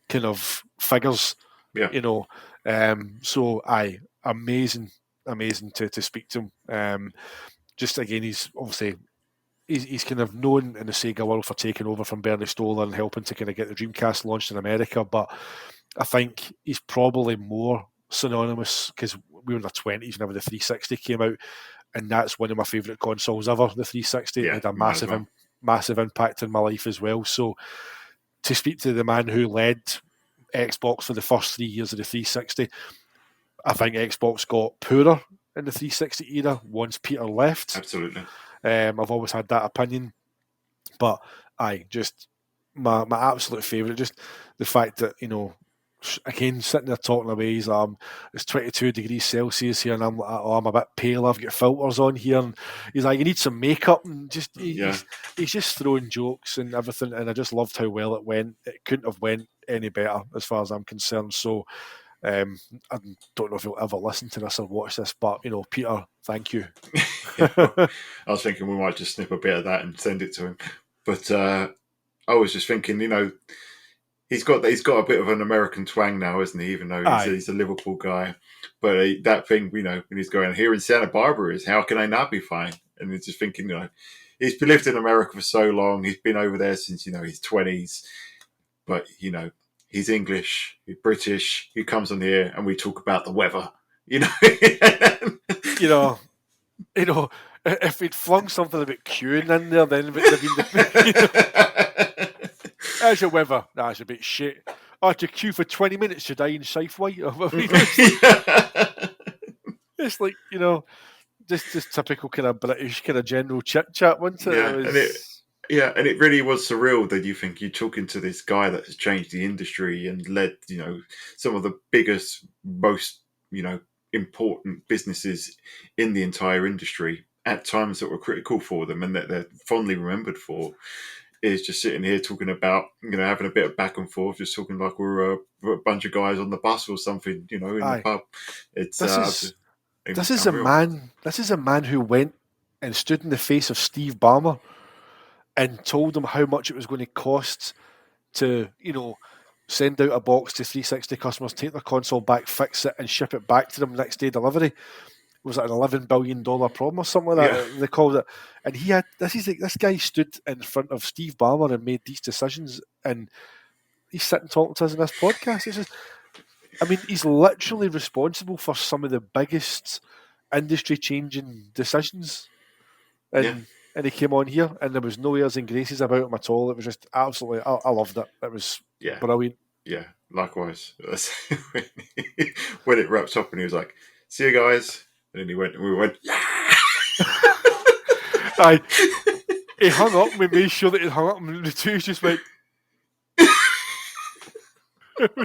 kind of figures. Yeah. So amazing to speak to him. Just again, he's obviously he's kind of known in the Sega world for taking over from Bernie Stoller and helping to kind of get the Dreamcast launched in America, but I think he's probably more synonymous because we were in the 20s whenever the 360 came out, and that's one of my favourite consoles ever, the 360. It had a massive impact in my life as well. So to speak to the man who led Xbox for the first 3 years of the 360, I think Xbox got poorer in the 360 era once Peter left. Absolutely. I've always had that opinion, but just my absolute favourite, just the fact that again, sitting there talking away, it's 22 degrees Celsius here, and I'm like, I'm a bit pale, I've got filters on here, and he's like, you need some makeup, and just he's just throwing jokes and everything, and I just loved how well it went. It couldn't have went any better as far as I'm concerned. So I don't know if he'll ever listen to this or watch this, but Peter, thank you. I was thinking we might just snip a bit of that and send it to him, but I was just thinking, he's got a bit of an American twang now, isn't he? Even though he's a Liverpool guy, but that thing, when he's going here in Santa Barbara, is how can I not be fine? And he's just thinking, he's lived in America for so long, he's been over there since his 20s, but he's English, he's British, he comes on here and we talk about the weather, if he'd flung something about queuing in there, then it would have been As a weather, that's a bit shit. I had to queue for 20 minutes today in Safeway. I mean, it's like, just typical kind of British kind of general chit chat, wasn't it? And it really was surreal that you think you're talking to this guy that has changed the industry and led, some of the biggest, most, important businesses in the entire industry at times that were critical for them and that they're fondly remembered for, is just sitting here talking about, having a bit of back and forth, just talking like we're a bunch of guys on the bus or something, in the pub. It's this is a man. This is a man who went and stood in the face of Steve Ballmer and told him how much it was going to cost to, send out a box to 360 customers, take their console back, fix it, and ship it back to them next day delivery. Was it an $11 billion problem or something like that? Yeah. They called it. And he had this guy stood in front of Steve Ballmer and made these decisions, and he's sitting talking to us in this podcast. He's literally responsible for some of the biggest industry-changing decisions. And he came on here, and there was no airs and graces about him at all. It was just absolutely, I loved it. It was brilliant. Yeah, likewise. When it wrapped up, and he was like, "See you guys," and then we went, "Yeah." He hung up. We made sure that he hung up, and the two just went. It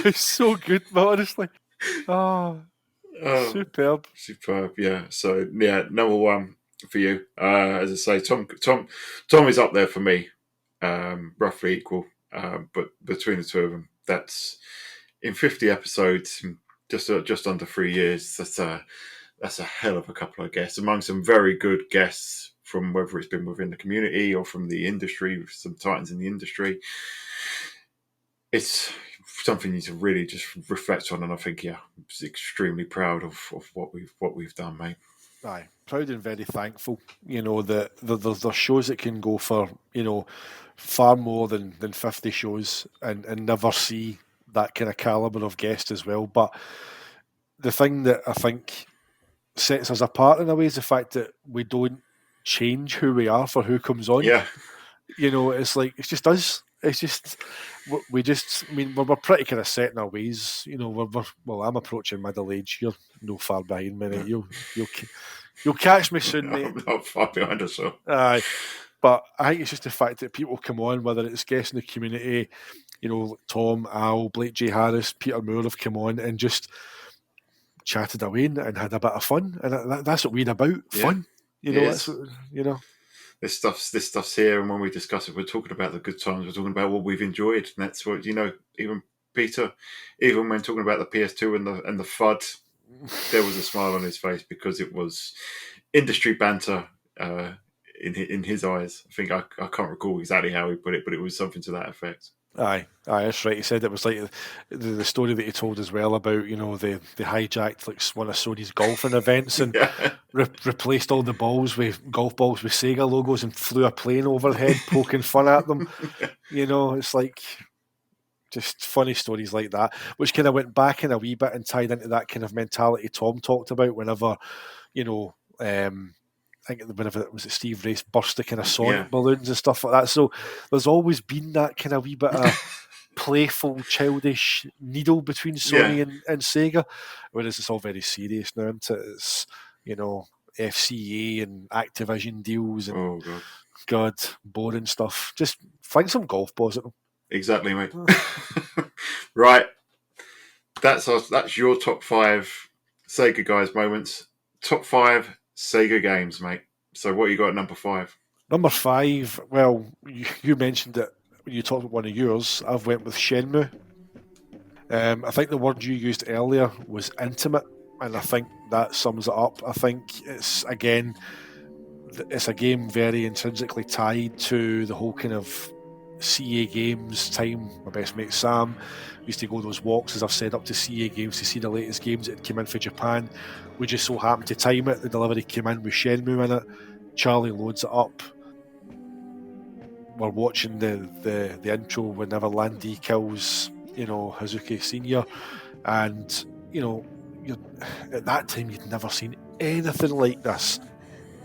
was so good, but honestly, superb. Yeah. So number one for you. As I say, Tom is up there for me, roughly equal. But between the two of them, that's in 50 episodes, just under 3 years. That's a hell of a couple of guests, among some very good guests from whether it's been within the community or from the industry, some titans in the industry. It's something you need to really just reflect on, and I think I'm extremely proud of what we've done, mate. Aye, proud and very thankful. That there's shows that can go for far more than 50 shows and never see that kind of caliber of guest as well. But the thing that I think sets us apart in a way is the fact that we don't change who we are for who comes on. Yeah, it's like it's just us. It's just we're pretty kind of set in our ways. I'm approaching middle age. You're no far behind me. You'll catch me soon, mate. I'm not far behind us, so. Aye, but I think it's just the fact that people come on, whether it's guests in the community, Tom, Al, Blake J. Harris, Peter Moore have come on and just chatted away and had a bit of fun, and that's what we're about. Fun, that's what, This stuff's here, and when we discuss it, we're talking about the good times. We're talking about what we've enjoyed, and that's what Even Peter, even when talking about the PS2 and the FUD, there was a smile on his face because it was industry banter in his eyes. I think I can't recall exactly how he put it, but it was something to that effect. Aye, that's right. He said it was like the story that he told as well about they hijacked like one of Sony's golfing events and replaced all the balls with golf balls with Sega logos and flew a plane overhead poking fun at them. It's like just funny stories like that, which kind of went back in a wee bit and tied into that kind of mentality Tom talked about whenever I think whenever it was Steve Race burst the kind of Sonic balloons and stuff like that. So there's always been that kind of wee bit of playful, childish needle between Sony and Sega, whereas it's all very serious now, isn't it? It's FCA and Activision deals and God, boring stuff. Just fling some golf balls at them. Exactly, mate. Right, that's your top 5 Sega guys moments. Top 5 Sega games, mate. So what you got at number 5? Number 5, well, you mentioned it when you talked about one of yours. I've went with Shenmue. I think the word you used earlier was intimate, and I think that sums it up. I think it's a game very intrinsically tied to the whole kind of CA Games time. My best mate Sam used to go those walks, as I've said, up to CA Games to see the latest games that came in for Japan. We just so happened to time it. The delivery came in with Shenmue in it. Charlie loads it up. We're watching the intro whenever Landy kills Hazuki Senior, and at that time you'd never seen anything like this,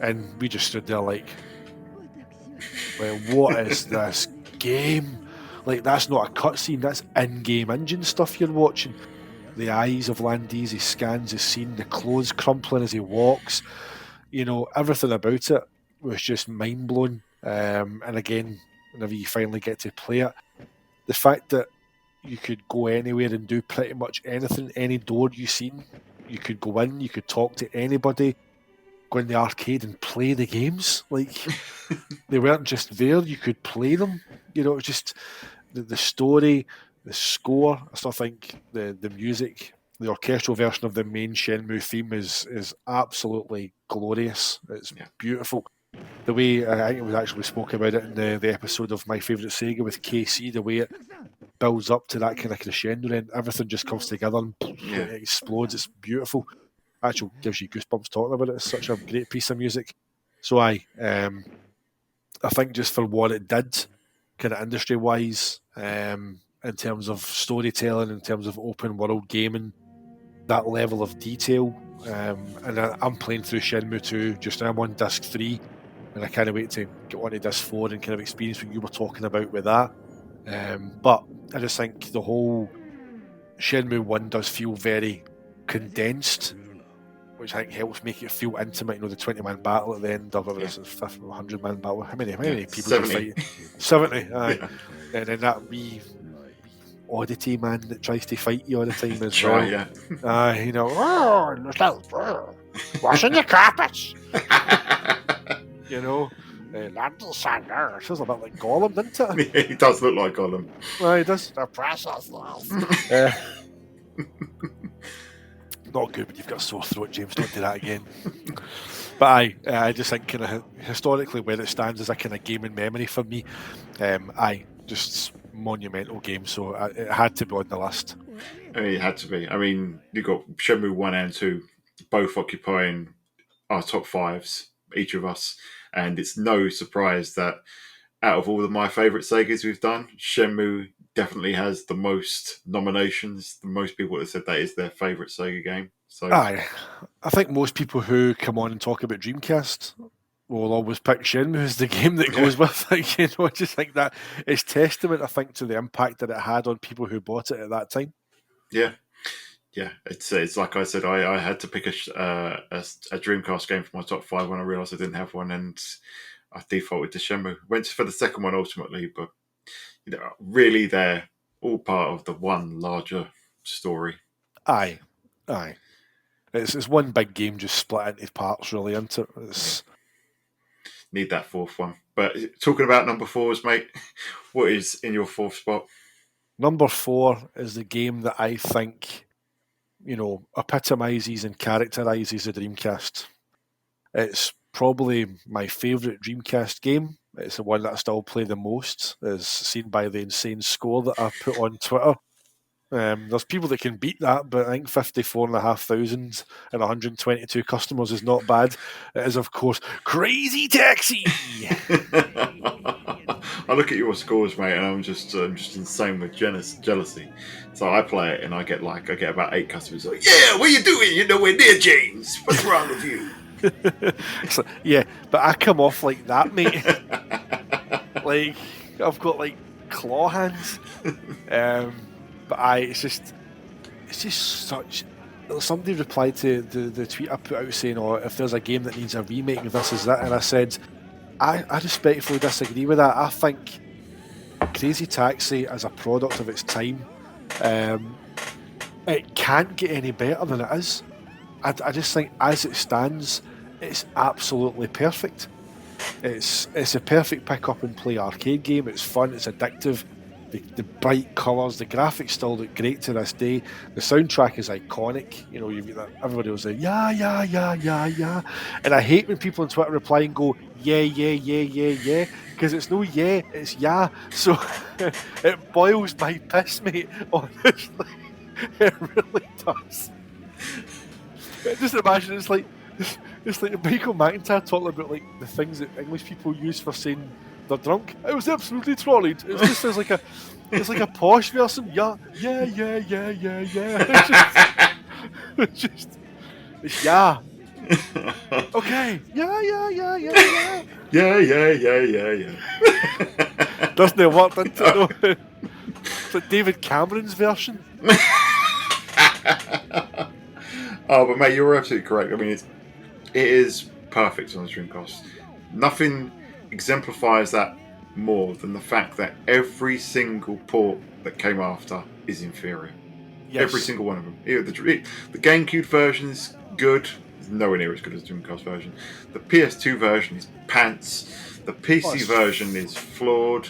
and we just stood there like, Like, what is this game? Like, that's not a cutscene, that's in-game engine stuff you're watching. The eyes of Landese, he scans the scene, the clothes crumpling as he walks. You know, everything about it was just mind-blowing. And again, whenever you finally get to play it, the fact that you could go anywhere and do pretty much anything, any door you seen, you could go in, you could talk to anybody, go in the arcade and play the games. Like, they weren't just there, you could play them. You know, it was just the story, the score. I still think the music, the orchestral version of the main Shenmue theme is absolutely glorious. It's beautiful. The way, I think it was actually spoke about it in the episode of My Favourite Sega with KC, the way it builds up to that kind of crescendo and everything just comes together and it explodes. It's beautiful. Actually gives you goosebumps talking about it. It's such a great piece of music. So I think just for what it did, kind of industry wise, in terms of storytelling, in terms of open world gaming, that level of detail, and I'm playing through Shenmue 2 just now. I'm on disc 3 and I can't wait to get on to disc 4 and kind of experience what you were talking about with that. But I just think the whole Shenmue 1 does feel very condensed, which I think helps make it feel intimate. You know, the 20-man battle at the end of it, this 100-man battle. How many people 70. fight? 70, aye. Yeah. And then that wee oddity man that tries to fight you all the time as well. You know, washing your carpets. You know, Landel feels a bit like Gollum, doesn't it? He does look like Gollum. Well, he does. The precious not good when you've got a sore throat, James. Don't do that again. But I just think kind of historically where it stands as a kind of gaming memory for me. Just monumental game. So it had to be on the list. I mean, it had to be. I mean, you got Shenmue 1 and 2 both occupying our top fives, each of us. And it's no surprise that out of all of my favourite Segas we've done, Shenmue definitely has the most nominations. The most people have said that is their favourite Sega game. So I think most people who come on and talk about Dreamcast will always pick Shenmue as the game that goes with it. You know, I just think that it's testament, I think, to the impact that it had on people who bought it at that time. Yeah. It's like I said, I had to pick a Dreamcast game for my top 5 when I realised I didn't have one, and I defaulted to Shenmue. Went for the second one ultimately, but you know, really they're all part of the one larger story. Aye. It's one big game just split into parts, really, isn't it? Need that fourth one. But talking about number 4s, mate, what is in your fourth spot? Number 4 is the game that I think, you know, epitomises and characterises the Dreamcast. It's probably my favourite Dreamcast game. It's the one that I still play the most, as seen by the insane score that I put on Twitter. There's people that can beat that, but I think 54,500 and 122 customers is not bad. It is, of course, Crazy Taxi! I look at your scores, mate, and I'm just insane with jealousy. So I play it, and I get about 8 customers like, yeah, what are you doing? You're nowhere near James. What's wrong with you? Like, yeah, but I come off like that, mate. Like, I've got like claw hands. But it's just such. Somebody replied to the tweet I put out saying, "Oh, if there's a game that needs a remake, this is that," and I said, I respectfully disagree with that. I think Crazy Taxi, as a product of its time, it can't get any better than it is. I just think, as it stands, it's absolutely perfect. It's a perfect pick up and play arcade game. It's fun. It's addictive. The bright colours, the graphics still look great to this day. The soundtrack is iconic. You know, you've got that, everybody will say, yeah. And I hate when people on Twitter reply and go, yeah, because it's no yeah, it's yeah. So it boils my piss, mate, honestly. It really does. Just imagine it's like Michael McIntyre talking about like the things that English people use for saying they're drunk. I was absolutely trolleyed. It's just it's like a posh version. Yeah. It's yeah. Okay. Yeah. Yeah. Doesn't it work, doesn't it? No? It's like David Cameron's version. Oh, but mate, you're absolutely correct. I mean, it is perfect on the Dreamcast. Nothing exemplifies that more than the fact that every single port that came after is inferior. Yes. Every single one of them. The GameCube version is good. It's nowhere near as good as the Dreamcast version. The PS2 version is pants. The PC version is flawed.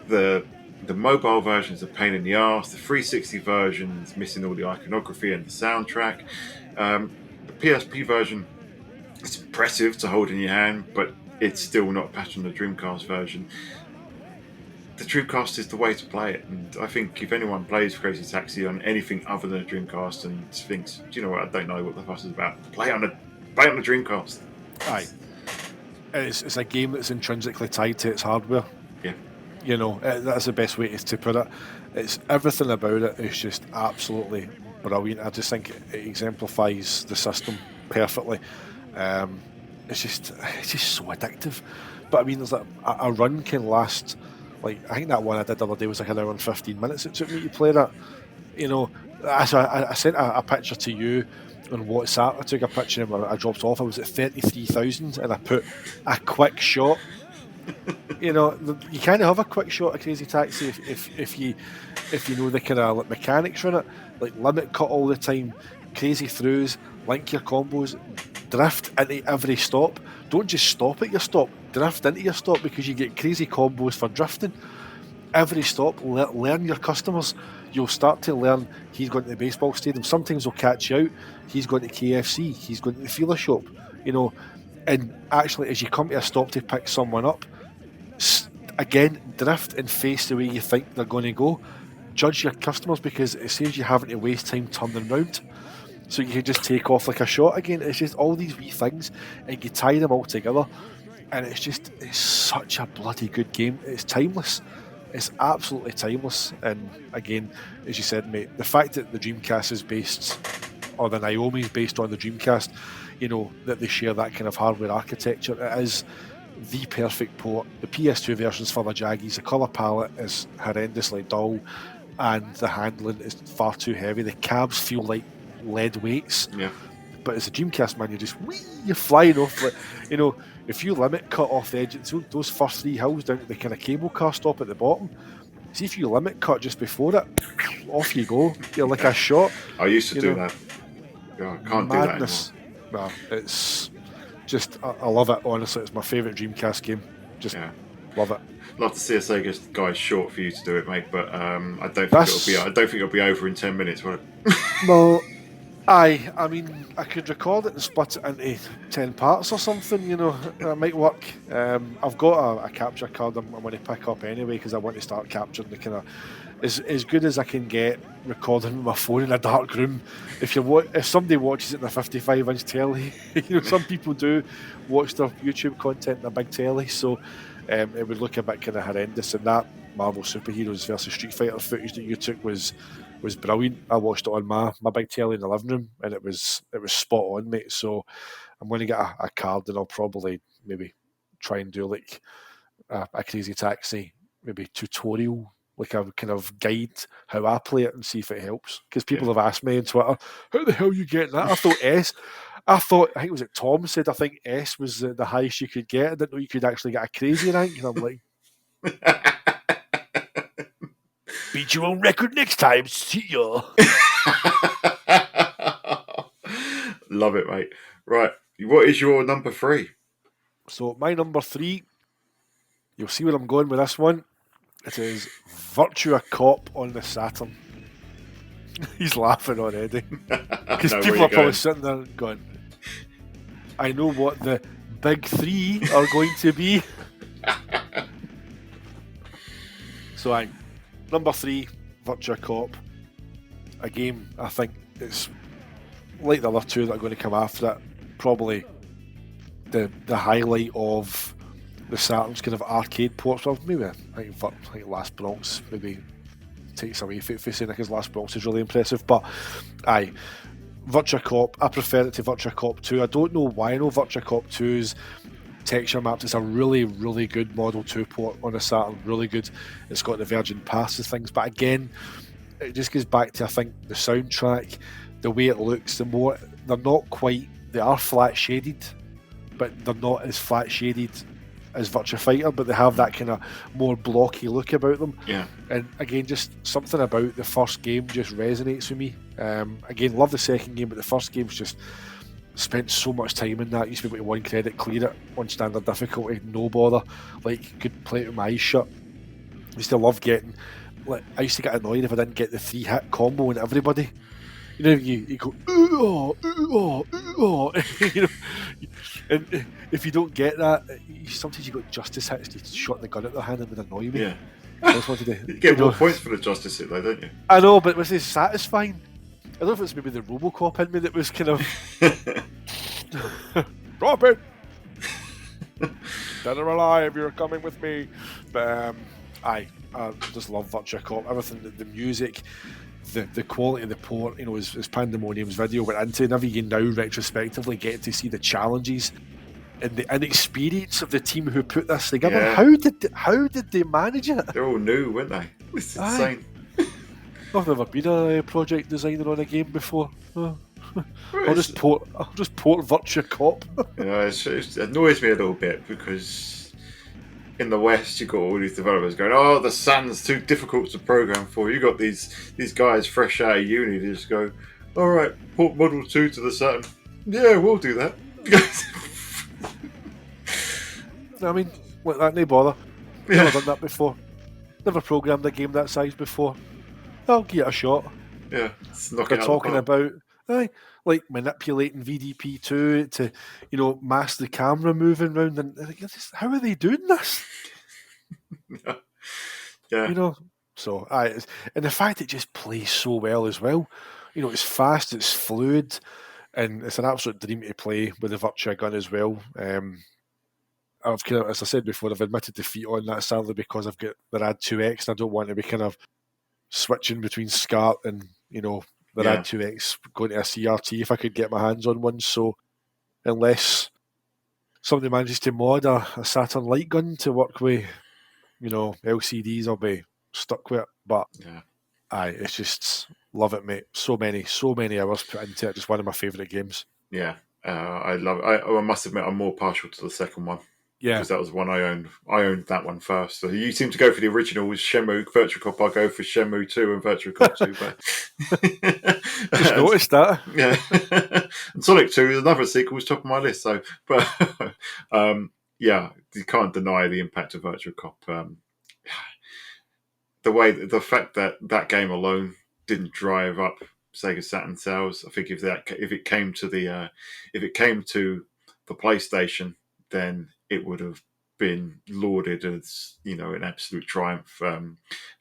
The mobile version is a pain in the arse. The 360 version is missing all the iconography and the soundtrack. The PSP version is impressive to hold in your hand, but it's still not patched on the Dreamcast version. The Dreamcast is the way to play it, and I think if anyone plays Crazy Taxi on anything other than a Dreamcast and thinks, do you know what, I don't know what the fuss is about, play on the Dreamcast. Aye, it's a game that's intrinsically tied to its hardware. Yeah, you know, that's the best way to put it. It's everything about it is just absolutely brilliant. I just think it exemplifies the system perfectly. It's just so addictive. But I mean, there's a run can last. Like, I think that one I did the other day was like an hour and 15 minutes it took me to play that. You know, I sent a picture to you on WhatsApp. I took a picture and I dropped off. I was at 33,000 and I put a quick shot. You know, you kind of have a quick shot of Crazy Taxi if you know the kind of like mechanics in it, like limit cut all the time, crazy throughs, link your combos, drift into every stop. Don't just stop at your stop, drift into your stop, because you get crazy combos for drifting. Every stop, learn your customers. You'll start to learn he's going to the baseball stadium. Sometimes he'll catch you out. He's going to KFC. He's going to the Fila shop. You know, and actually, as you come to a stop to pick someone up, again, drift and face the way you think they're going to go. Judge your customers, because it saves you having to waste time turning round. So you can just take off like a shot again. It's just all these wee things, and you tie them all together, and it's such a bloody good game. It's timeless. It's absolutely timeless. And again, as you said, mate, the fact that the Dreamcast is based, or the Naomi is based on the Dreamcast, you know, that they share that kind of hardware architecture, it is the perfect port. The PS2 version's for the jaggies. The colour palette is horrendously dull, and the handling is far too heavy. The cabs feel like lead weights. Yeah. But as a Dreamcast man, you're flying off. Like, you know, if you limit cut off the edge, so those first 3 hills down to the kind of cable car stop at the bottom. See, if you limit cut just before it, off you go. You're like a shot. I used to do that. Yeah, I can't madness. do that anymore. No, it's just, I love it. Honestly, it's my favourite Dreamcast game. Just love it. Love to see a Sega guy's short for you to do it, mate. But I don't think it'll be over in 10 minutes, will it? No. Aye, I mean, I could record it and split it into 10 parts or something, you know, that might work. I've got a capture card I'm going to pick up anyway, because I want to start capturing the kind of, as good as I can get recording with my phone in a dark room. If somebody watches it in a 55-inch telly, you know, some people do watch their YouTube content in a big telly, so it would look a bit kind of horrendous. And that Marvel Superheroes versus Street Fighter footage that you took was brilliant. I watched it on my big telly in the living room, and it was spot on, mate. So I'm going to get a card, and I'll probably maybe try and do like a Crazy Taxi maybe tutorial, like a kind of guide how I play it, and see if it helps. Because people have asked me on Twitter, how the hell are you getting that? I think it was Tom said, I think S was the highest you could get. I didn't know you could actually get a crazy rank. And I'm like, beat your own record next time. See ya. Love it, mate. Right. What is your number 3? So my number 3, you'll see where I'm going with this one. It is Virtua Cop on the Saturn. He's laughing already. Because people are probably sitting there going, I know what the big 3 are going to be. So number 3, Virtua Cop. A game, I think it's like the other 2 that are going to come after it, probably the highlight of the Saturn's kind of arcade ports. Well, maybe I think Last Bronx maybe takes away for saying because Last Bronx is really impressive. But Virtua Cop, I prefer it to Virtua Cop 2. I don't know why. I know Virtua Cop 2's texture maps. It's a really, really good Model 2 port on a Saturn. Really good. It's got the Virgin Passes things. But again, it just goes back to, I think, the soundtrack, the way it looks. They're not quite. They are flat shaded, but they're not as flat shaded as Virtua Fighter, but they have that kind of more blocky look about them. Yeah. And again, just something about the first game just resonates with me. Again, love the second game, but the first game's just spent so much time in that. You used to be able to one credit clear it on standard difficulty, no bother. Like, could play it with my eyes shut. I used to love getting. Like, I used to get annoyed if I didn't get the 3-hit combo on everybody. You know, you go, ooh, oh, you know, and if you don't get that, sometimes you got justice hits to shot the gun at their hand and would annoy me. Yeah. I just wanted to, you get more points for the justice hit, though, don't you? I know, but was it satisfying? I don't know if it's maybe the Robocop in me that was kind of drop it, dead or alive, you're coming with me. But I just love Virtua Cop. Everything, the music. The quality of the port, you know, as Pandemonium's video went into, and you now retrospectively get to see the challenges and the inexperience of the team who put this together. Yeah. How did they manage it? They're all new, weren't they? It's insane. I've never been a project designer on a game before. I'll just port Virtua Cop. You know, it annoys me a little bit because in the West, you've got all these developers going, "Oh, the Saturn's too difficult to program for." You got these guys fresh out of uni. They just go, "All right, port Model 2 to the Saturn." Yeah, we'll do that. I mean, like that, no bother. Yeah. Never done that before. Never programmed a game that size before. I'll give it a shot. Yeah, it's They're talking about like manipulating VDP2 to, you know, mask the camera moving around, and how are they doing this? Yeah. You know, so and the fact it just plays so well as well. You know, it's fast, it's fluid, and it's an absolute dream to play with the Virtua gun as well. I've kind of, as I said before, I've admitted defeat on that sadly because I've got the RAD 2X and I don't want to be kind of switching between SCART and, you know, the RAD 2X going to a CRT if I could get my hands on one. So unless somebody manages to mod a Saturn light gun to work with, you know, LCDs, I'll be stuck with it. But it's just love it, mate. So many hours put into it. Just one of my favourite games. Yeah, I love it. I must admit, I'm more partial to the second one. Yeah, because that was one I owned. I owned that one first. So you seem to go for the original with Shenmue, Virtua Cop. I go for Shenmue 2 and Virtua Cop 2. But just noticed that. Yeah, and Sonic 2 is another sequel. It's top of my list. So, but yeah, you can't deny the impact of Virtua Cop. The fact that game alone didn't drive up Sega Saturn sales. I think if it came to the PlayStation, then it would have been lauded as, you know, an absolute triumph.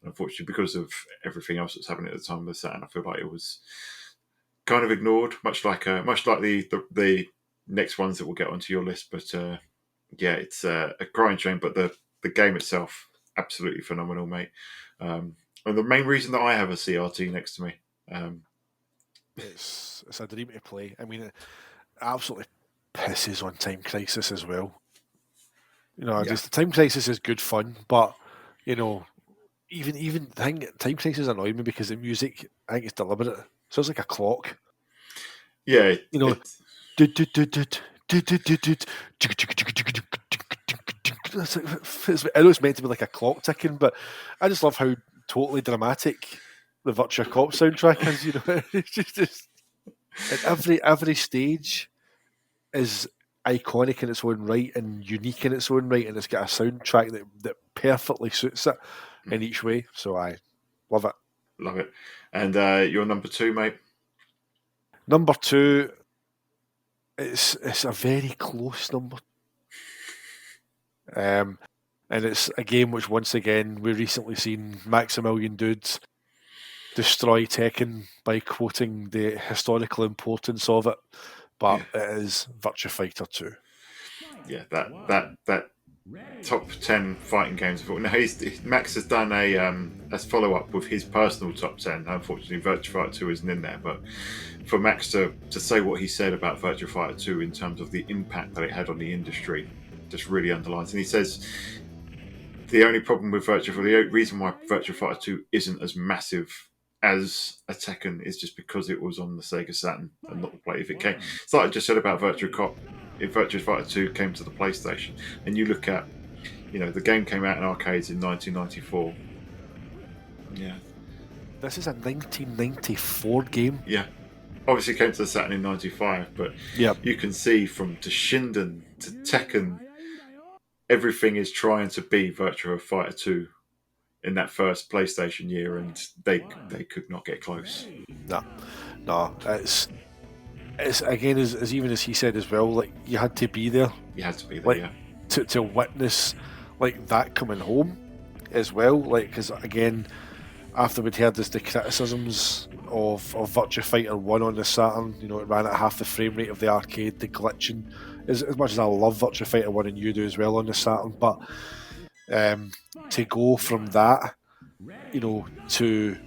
Unfortunately, because of everything else that's happening at the time of the Saturn, I feel like it was kind of ignored, much like the next ones that we'll get onto your list. But yeah, it's a crying shame. But the game itself, absolutely phenomenal, mate. And the main reason that I have a CRT next to me, it's a dream to play. I mean, it absolutely pisses on Time Crisis as well. You know, just Time Crisis is good fun, but, you know, even Time Crisis annoyed me because the music, I think it's deliberate. Sounds like a clock. Yeah, you know, I know it's meant to be like a clock ticking, but I just love how totally dramatic the Virtua Cop soundtrack is. You know, it's just and every stage is iconic in its own right and unique in its own right, and it's got a soundtrack that perfectly suits it in each way. So I love it. Love it. And your number 2, mate? Number 2, it's a very close number. And it's a game which, once again, we've recently seen Maximilian Dudes destroy Tekken by quoting the historical importance of it. But it is Virtua Fighter 2. Yeah, that top 10 fighting games of all. Now Max has done a follow up with his personal top 10. Unfortunately, Virtua Fighter 2 isn't in there, but for Max to say what he said about Virtua Fighter 2 in terms of the impact that it had on the industry just really underlines. And he says the only problem with the reason why Virtua Fighter 2 isn't as massive as a Tekken is just because it was on the Sega Saturn and not the play. If it came, it's like I just said about Virtua Cop. If Virtua Fighter 2 came to the PlayStation, and you look at, the game came out in arcades in 1994. Yeah. This is a 1994 game. Yeah. Obviously it came to the Saturn in 95, but you can see from Shinden to Tekken, everything is trying to be Virtua Fighter 2 in that first PlayStation year, and they could not get close. No, it's again as even as he said as well. Like, you had to be there. You had to be there, like, yeah. To witness like that coming home as well. Like, because again, after we'd heard the criticisms of Virtua Fighter 1 on the Saturn, it ran at half the frame rate of the arcade, the glitching. As much as I love Virtua Fighter 1, and you do as well on the Saturn, but to go from that, to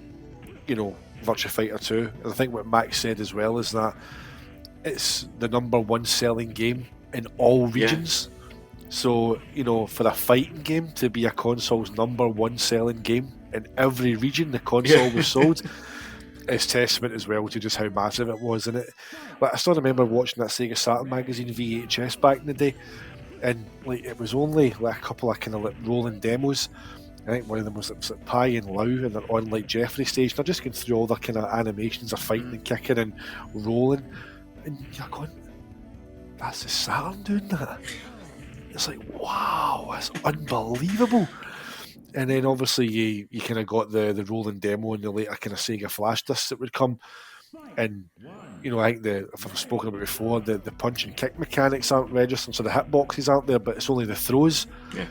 Virtua Fighter 2, and I think what Max said as well is that it's the number one selling game in all regions. So, for a fighting game to be a console's number one selling game in every region the console was sold, is testament as well to just how massive it was. And I still remember watching that Sega Saturn magazine VHS back in the day, and it was only a couple of kind of rolling demos. I think one of them was like Pai and Lau, and they're on Jeffrey stage. They're just going through all their kind of animations of fighting and kicking and rolling, and you're going, "That's the Saturn doing that." It's like, wow, that's unbelievable. And then obviously you kind of got the rolling demo and the later kind of Sega flash discs that would come. And I think if I've spoken about before, the punch and kick mechanics aren't registered, so the hitboxes aren't there, but it's only the throws. Yeah.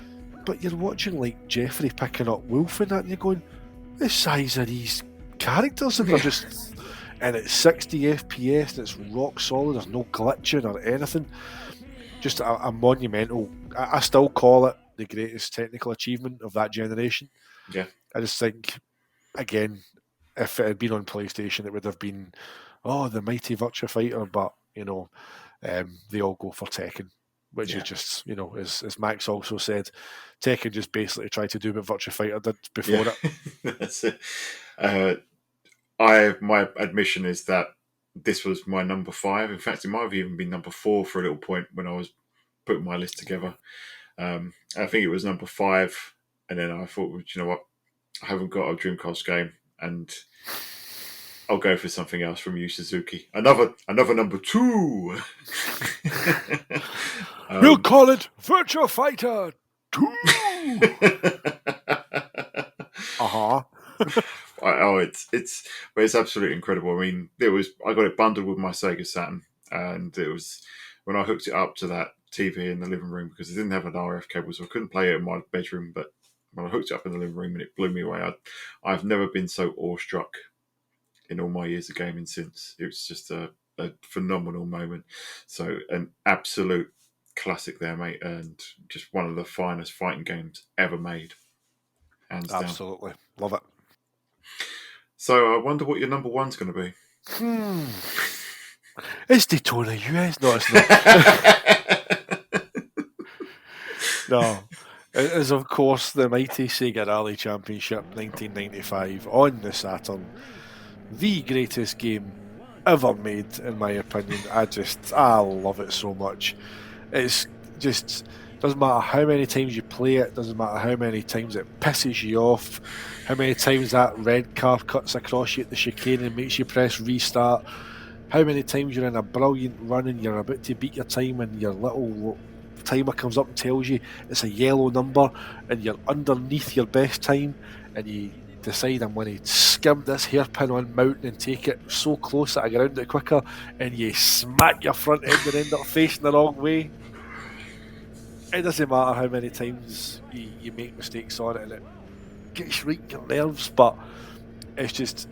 But you're watching Jeffrey picking up Wolf and that, and you're going, the size of these characters, and they're just, and it's 60 FPS, and it's rock solid. There's no glitching or anything. Just a monumental. I still call it the greatest technical achievement of that generation. Yeah. I just think, again, if it had been on PlayStation, it would have been, the mighty Virtua Fighter, but, they all go for Tekken, which is just, as Max also said, Tekken just basically tried to do what Virtua Fighter did before it. That's it. My admission is that this was my number 5. In fact, it might have even been number 4 for a little point when I was putting my list together. I think it was number 5, and then I thought, well, you know what? I haven't got a Dreamcast game, and I'll go for something else from Yu Suzuki. Another number 2. We'll call it Virtua Fighter 2. It's absolutely incredible. I mean, I got it bundled with my Sega Saturn, and it was when I hooked it up to that TV in the living room, because it didn't have an RF cable, so I couldn't play it in my bedroom. But when I hooked it up in the living room, and it blew me away. I've never been so awestruck in all my years of gaming since. It was just a phenomenal moment. So an absolute classic there, mate, and just one of the finest fighting games ever made. Hands down. Absolutely. Love it. So I wonder what your number 1's going to be. It's Daytona US. No, it's not. No. It is, of course, the mighty Sega Rally Championship 1995 on the Saturn. The greatest game ever made, in my opinion. I love it so much. It's just, doesn't matter how many times you play it, doesn't matter how many times it pisses you off, how many times that red car cuts across you at the chicane and makes you press restart, how many times you're in a brilliant run and you're about to beat your time and your little timer comes up and tells you it's a yellow number and you're underneath your best time, and you decide, I'm going to skim this hairpin on mountain and take it so close that I get around it quicker, and you smack your front end and end up facing the wrong way. It doesn't matter how many times you make mistakes on it, and it gets right in your nerves, but it's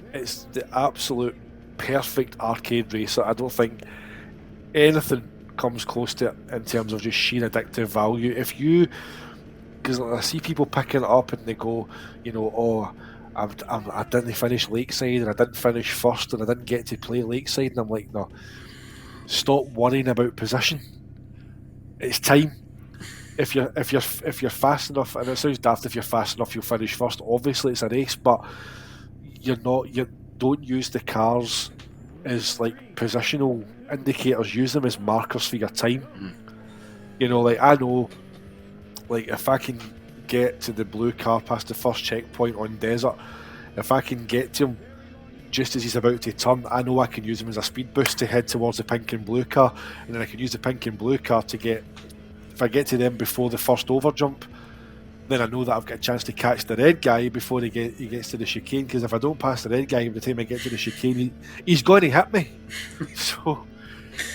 the absolute perfect arcade racer. I don't think anything comes close to it in terms of just sheer addictive value. If you because I see people picking it up and they go, oh, I didn't finish Lakeside and I didn't finish first and I didn't get to play Lakeside, and I'm like, no, stop worrying about position. It's time. If you're fast enough, and it sounds daft, if you're fast enough, you'll finish first. Obviously, it's a race, but you're not. You don't use the cars as like positional indicators. Use them as markers for your time. Like I know, like if I can get to the blue car past the first checkpoint on desert, if I can get to him just as he's about to turn, I know I can use him as a speed boost to head towards the pink and blue car, and then I can use the pink and blue car to get. If I get to them before the first over jump, then I know that I've got a chance to catch the red guy before he gets to the chicane. Because if I don't pass the red guy by the time I get to the chicane, he's going to hit me. So,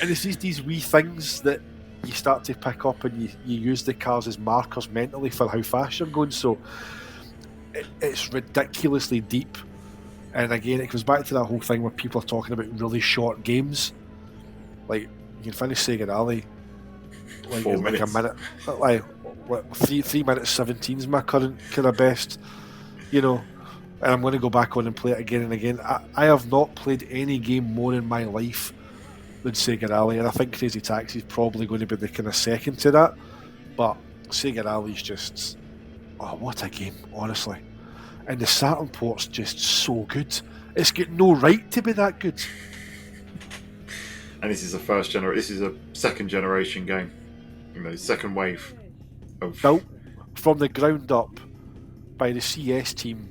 and it's these wee things that you start to pick up, and you use the cars as markers mentally for how fast you're going. So it's ridiculously deep. And again, it comes back to that whole thing where people are talking about really short games. Like, you can finish SEGA Rally like 4 in like minutes. a minute. Like, what, 3 minutes 17 is my current kind of best, and I'm going to go back on and play it again and again. I have not played any game more in my life than SEGA Rally, and I think Crazy Taxi is probably going to be the kind of second to that. But SEGA Rally is just, oh, what a game, honestly. And the Saturn port's just so good. It's got no right to be that good. And this is this is a second generation game. Second wave of Built from the ground up by the CS team,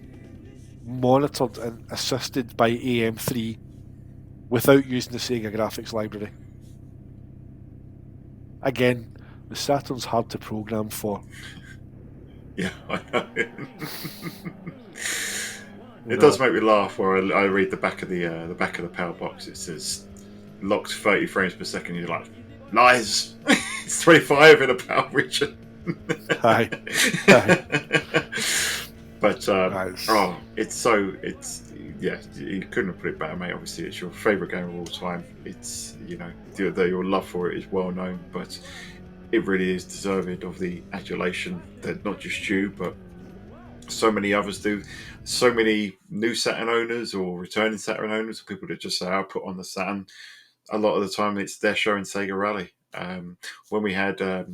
monitored and assisted by AM3 without using the Sega graphics library. Again, the Saturn's hard to program for. Yeah, I know. It does make me laugh where I read the back of the power box. It says locked 30 frames per second. You're like, lies. It's 25 in a power region. Aye. But you couldn't have put it better, mate. Obviously, it's your favourite game of all time. It's your love for it is well known, but it really is deserving of the adulation that not just you, but so many others do. So many new Saturn owners or returning Saturn owners, or people that just say, "I'll put on the Saturn." A lot of the time, it's they're showing Sega Rally. When we had the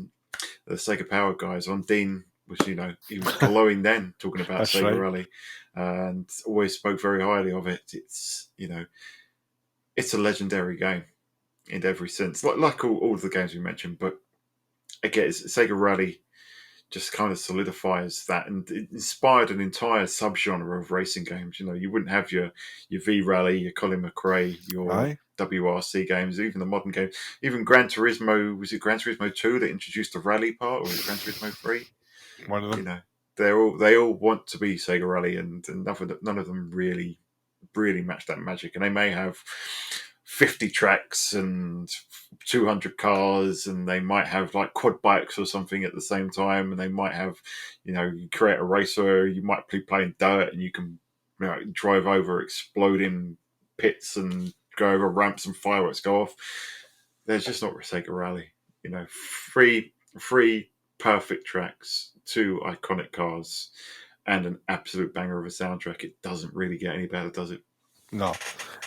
Sega Power guys on, Dean was, he was glowing then, talking about That's Sega right. Rally, and always spoke very highly of it. It's it's a legendary game in every sense, like all of the games we mentioned. But again, Sega Rally just kind of solidifies that, and it inspired an entire subgenre of racing games. You wouldn't have your V Rally, your Colin McRae, your Aye. WRC games, even the modern games, even Gran Turismo. Was it Gran Turismo 2 that introduced the rally part, or was it Gran Turismo 3? One of them. They all want to be Sega Rally, and none of them really match that magic. And they may have 50 tracks and 200 cars, and they might have like quad bikes or something at the same time, and they might have, you create a race where you might be playing dirt and you can drive over exploding pits and go over ramps and fireworks go off. There's just not Sega Rally. Three perfect tracks, 2 iconic cars, and an absolute banger of a soundtrack. It doesn't really get any better, does it? No,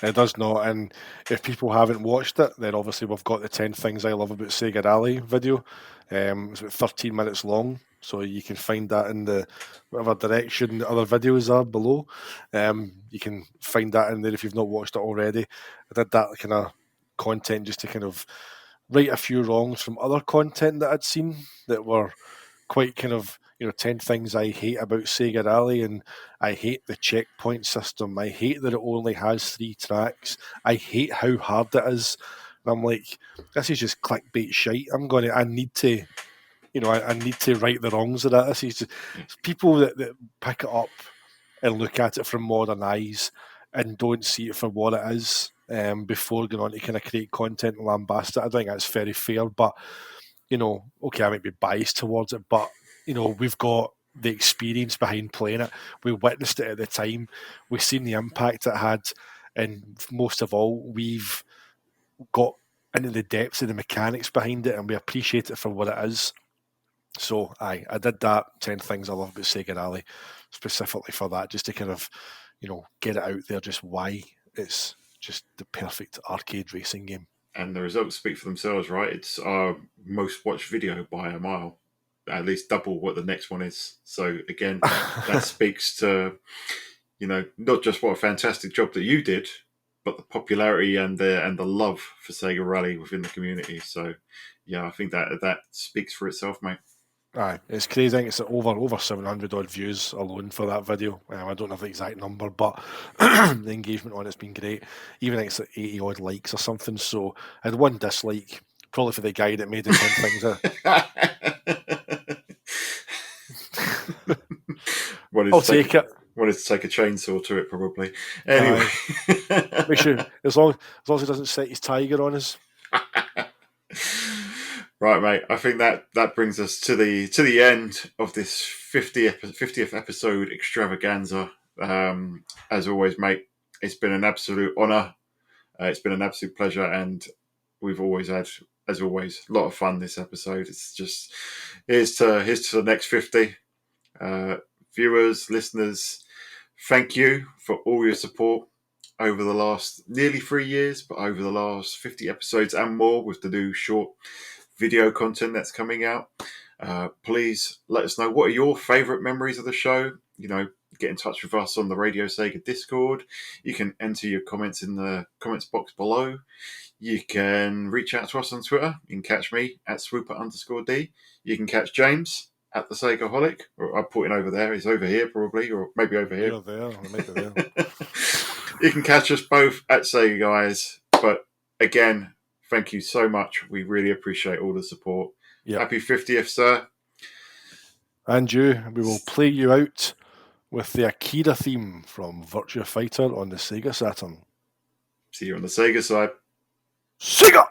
it does not. And if people haven't watched it, then obviously we've got the 10 things I love about Sega Rally video. It's about 13 minutes long, so you can find that in the whatever direction the other videos are below. You can find that in there if you've not watched it already. I did that kind of content just to kind of right a few wrongs from other content that I'd seen that were quite kind of 10 things I hate about Sega Rally, and I hate the checkpoint system. I hate that it only has 3 tracks. I hate how hard it is. And I'm like, this is just clickbait shite. I need to I need to right the wrongs of that. This is just, people that pick it up and look at it from modern eyes and don't see it for what it is before going on to kind of create content and lambast it. I think that's very fair, but okay, I might be biased towards it, but we've got the experience behind playing it. We witnessed it at the time. We've seen the impact it had, and most of all, we've got into the depths of the mechanics behind it, and we appreciate it for what it is. So, I did that 10 things I love about Sega Rally specifically for that, just to kind of, get it out there, just why it's just the perfect arcade racing game. And the results speak for themselves, right? It's our most watched video by a mile, at least double what the next one is. So again, that speaks to, not just what a fantastic job that you did, but the popularity and the love for Sega Rally within the community. So yeah, I think that speaks for itself, mate. Aye, it's crazy. I think it's over 700 odd views alone for that video. I don't have the exact number, but the engagement on it's been great. Even I think it's like 80 odd likes or something. So I had one dislike, probably for the guy that made the 10 things. I'll take it. Wanted to take a chainsaw to it, probably. Anyway, make sure as long as he doesn't set his tiger on us. Right, mate. I think that brings us to the end of this 50th episode extravaganza. As always, mate, it's been an absolute honour. It's been an absolute pleasure, and we've always had, as always, a lot of fun this episode. It's just here's to the next 50. Viewers, listeners, thank you for all your support over the last nearly 3 years, but over the last 50 episodes and more with the new short video content that's coming out. Please let us know, what are your favourite memories of the show. Get in touch with us on the Radio Sega Discord. You can enter your comments in the comments box below. You can reach out to us on Twitter. You can catch me at swooper_D. You can catch James at the Segaholic. Or I'm putting over there. He's over here probably, or maybe over here. You're there. I might be there. You can catch us both at Sega Guys. But again, thank you so much. We really appreciate all the support. Yep. Happy 50th, sir. And you. We will play you out with the Akira theme from Virtua Fighter on the Sega Saturn. See you on the Sega side. Sega!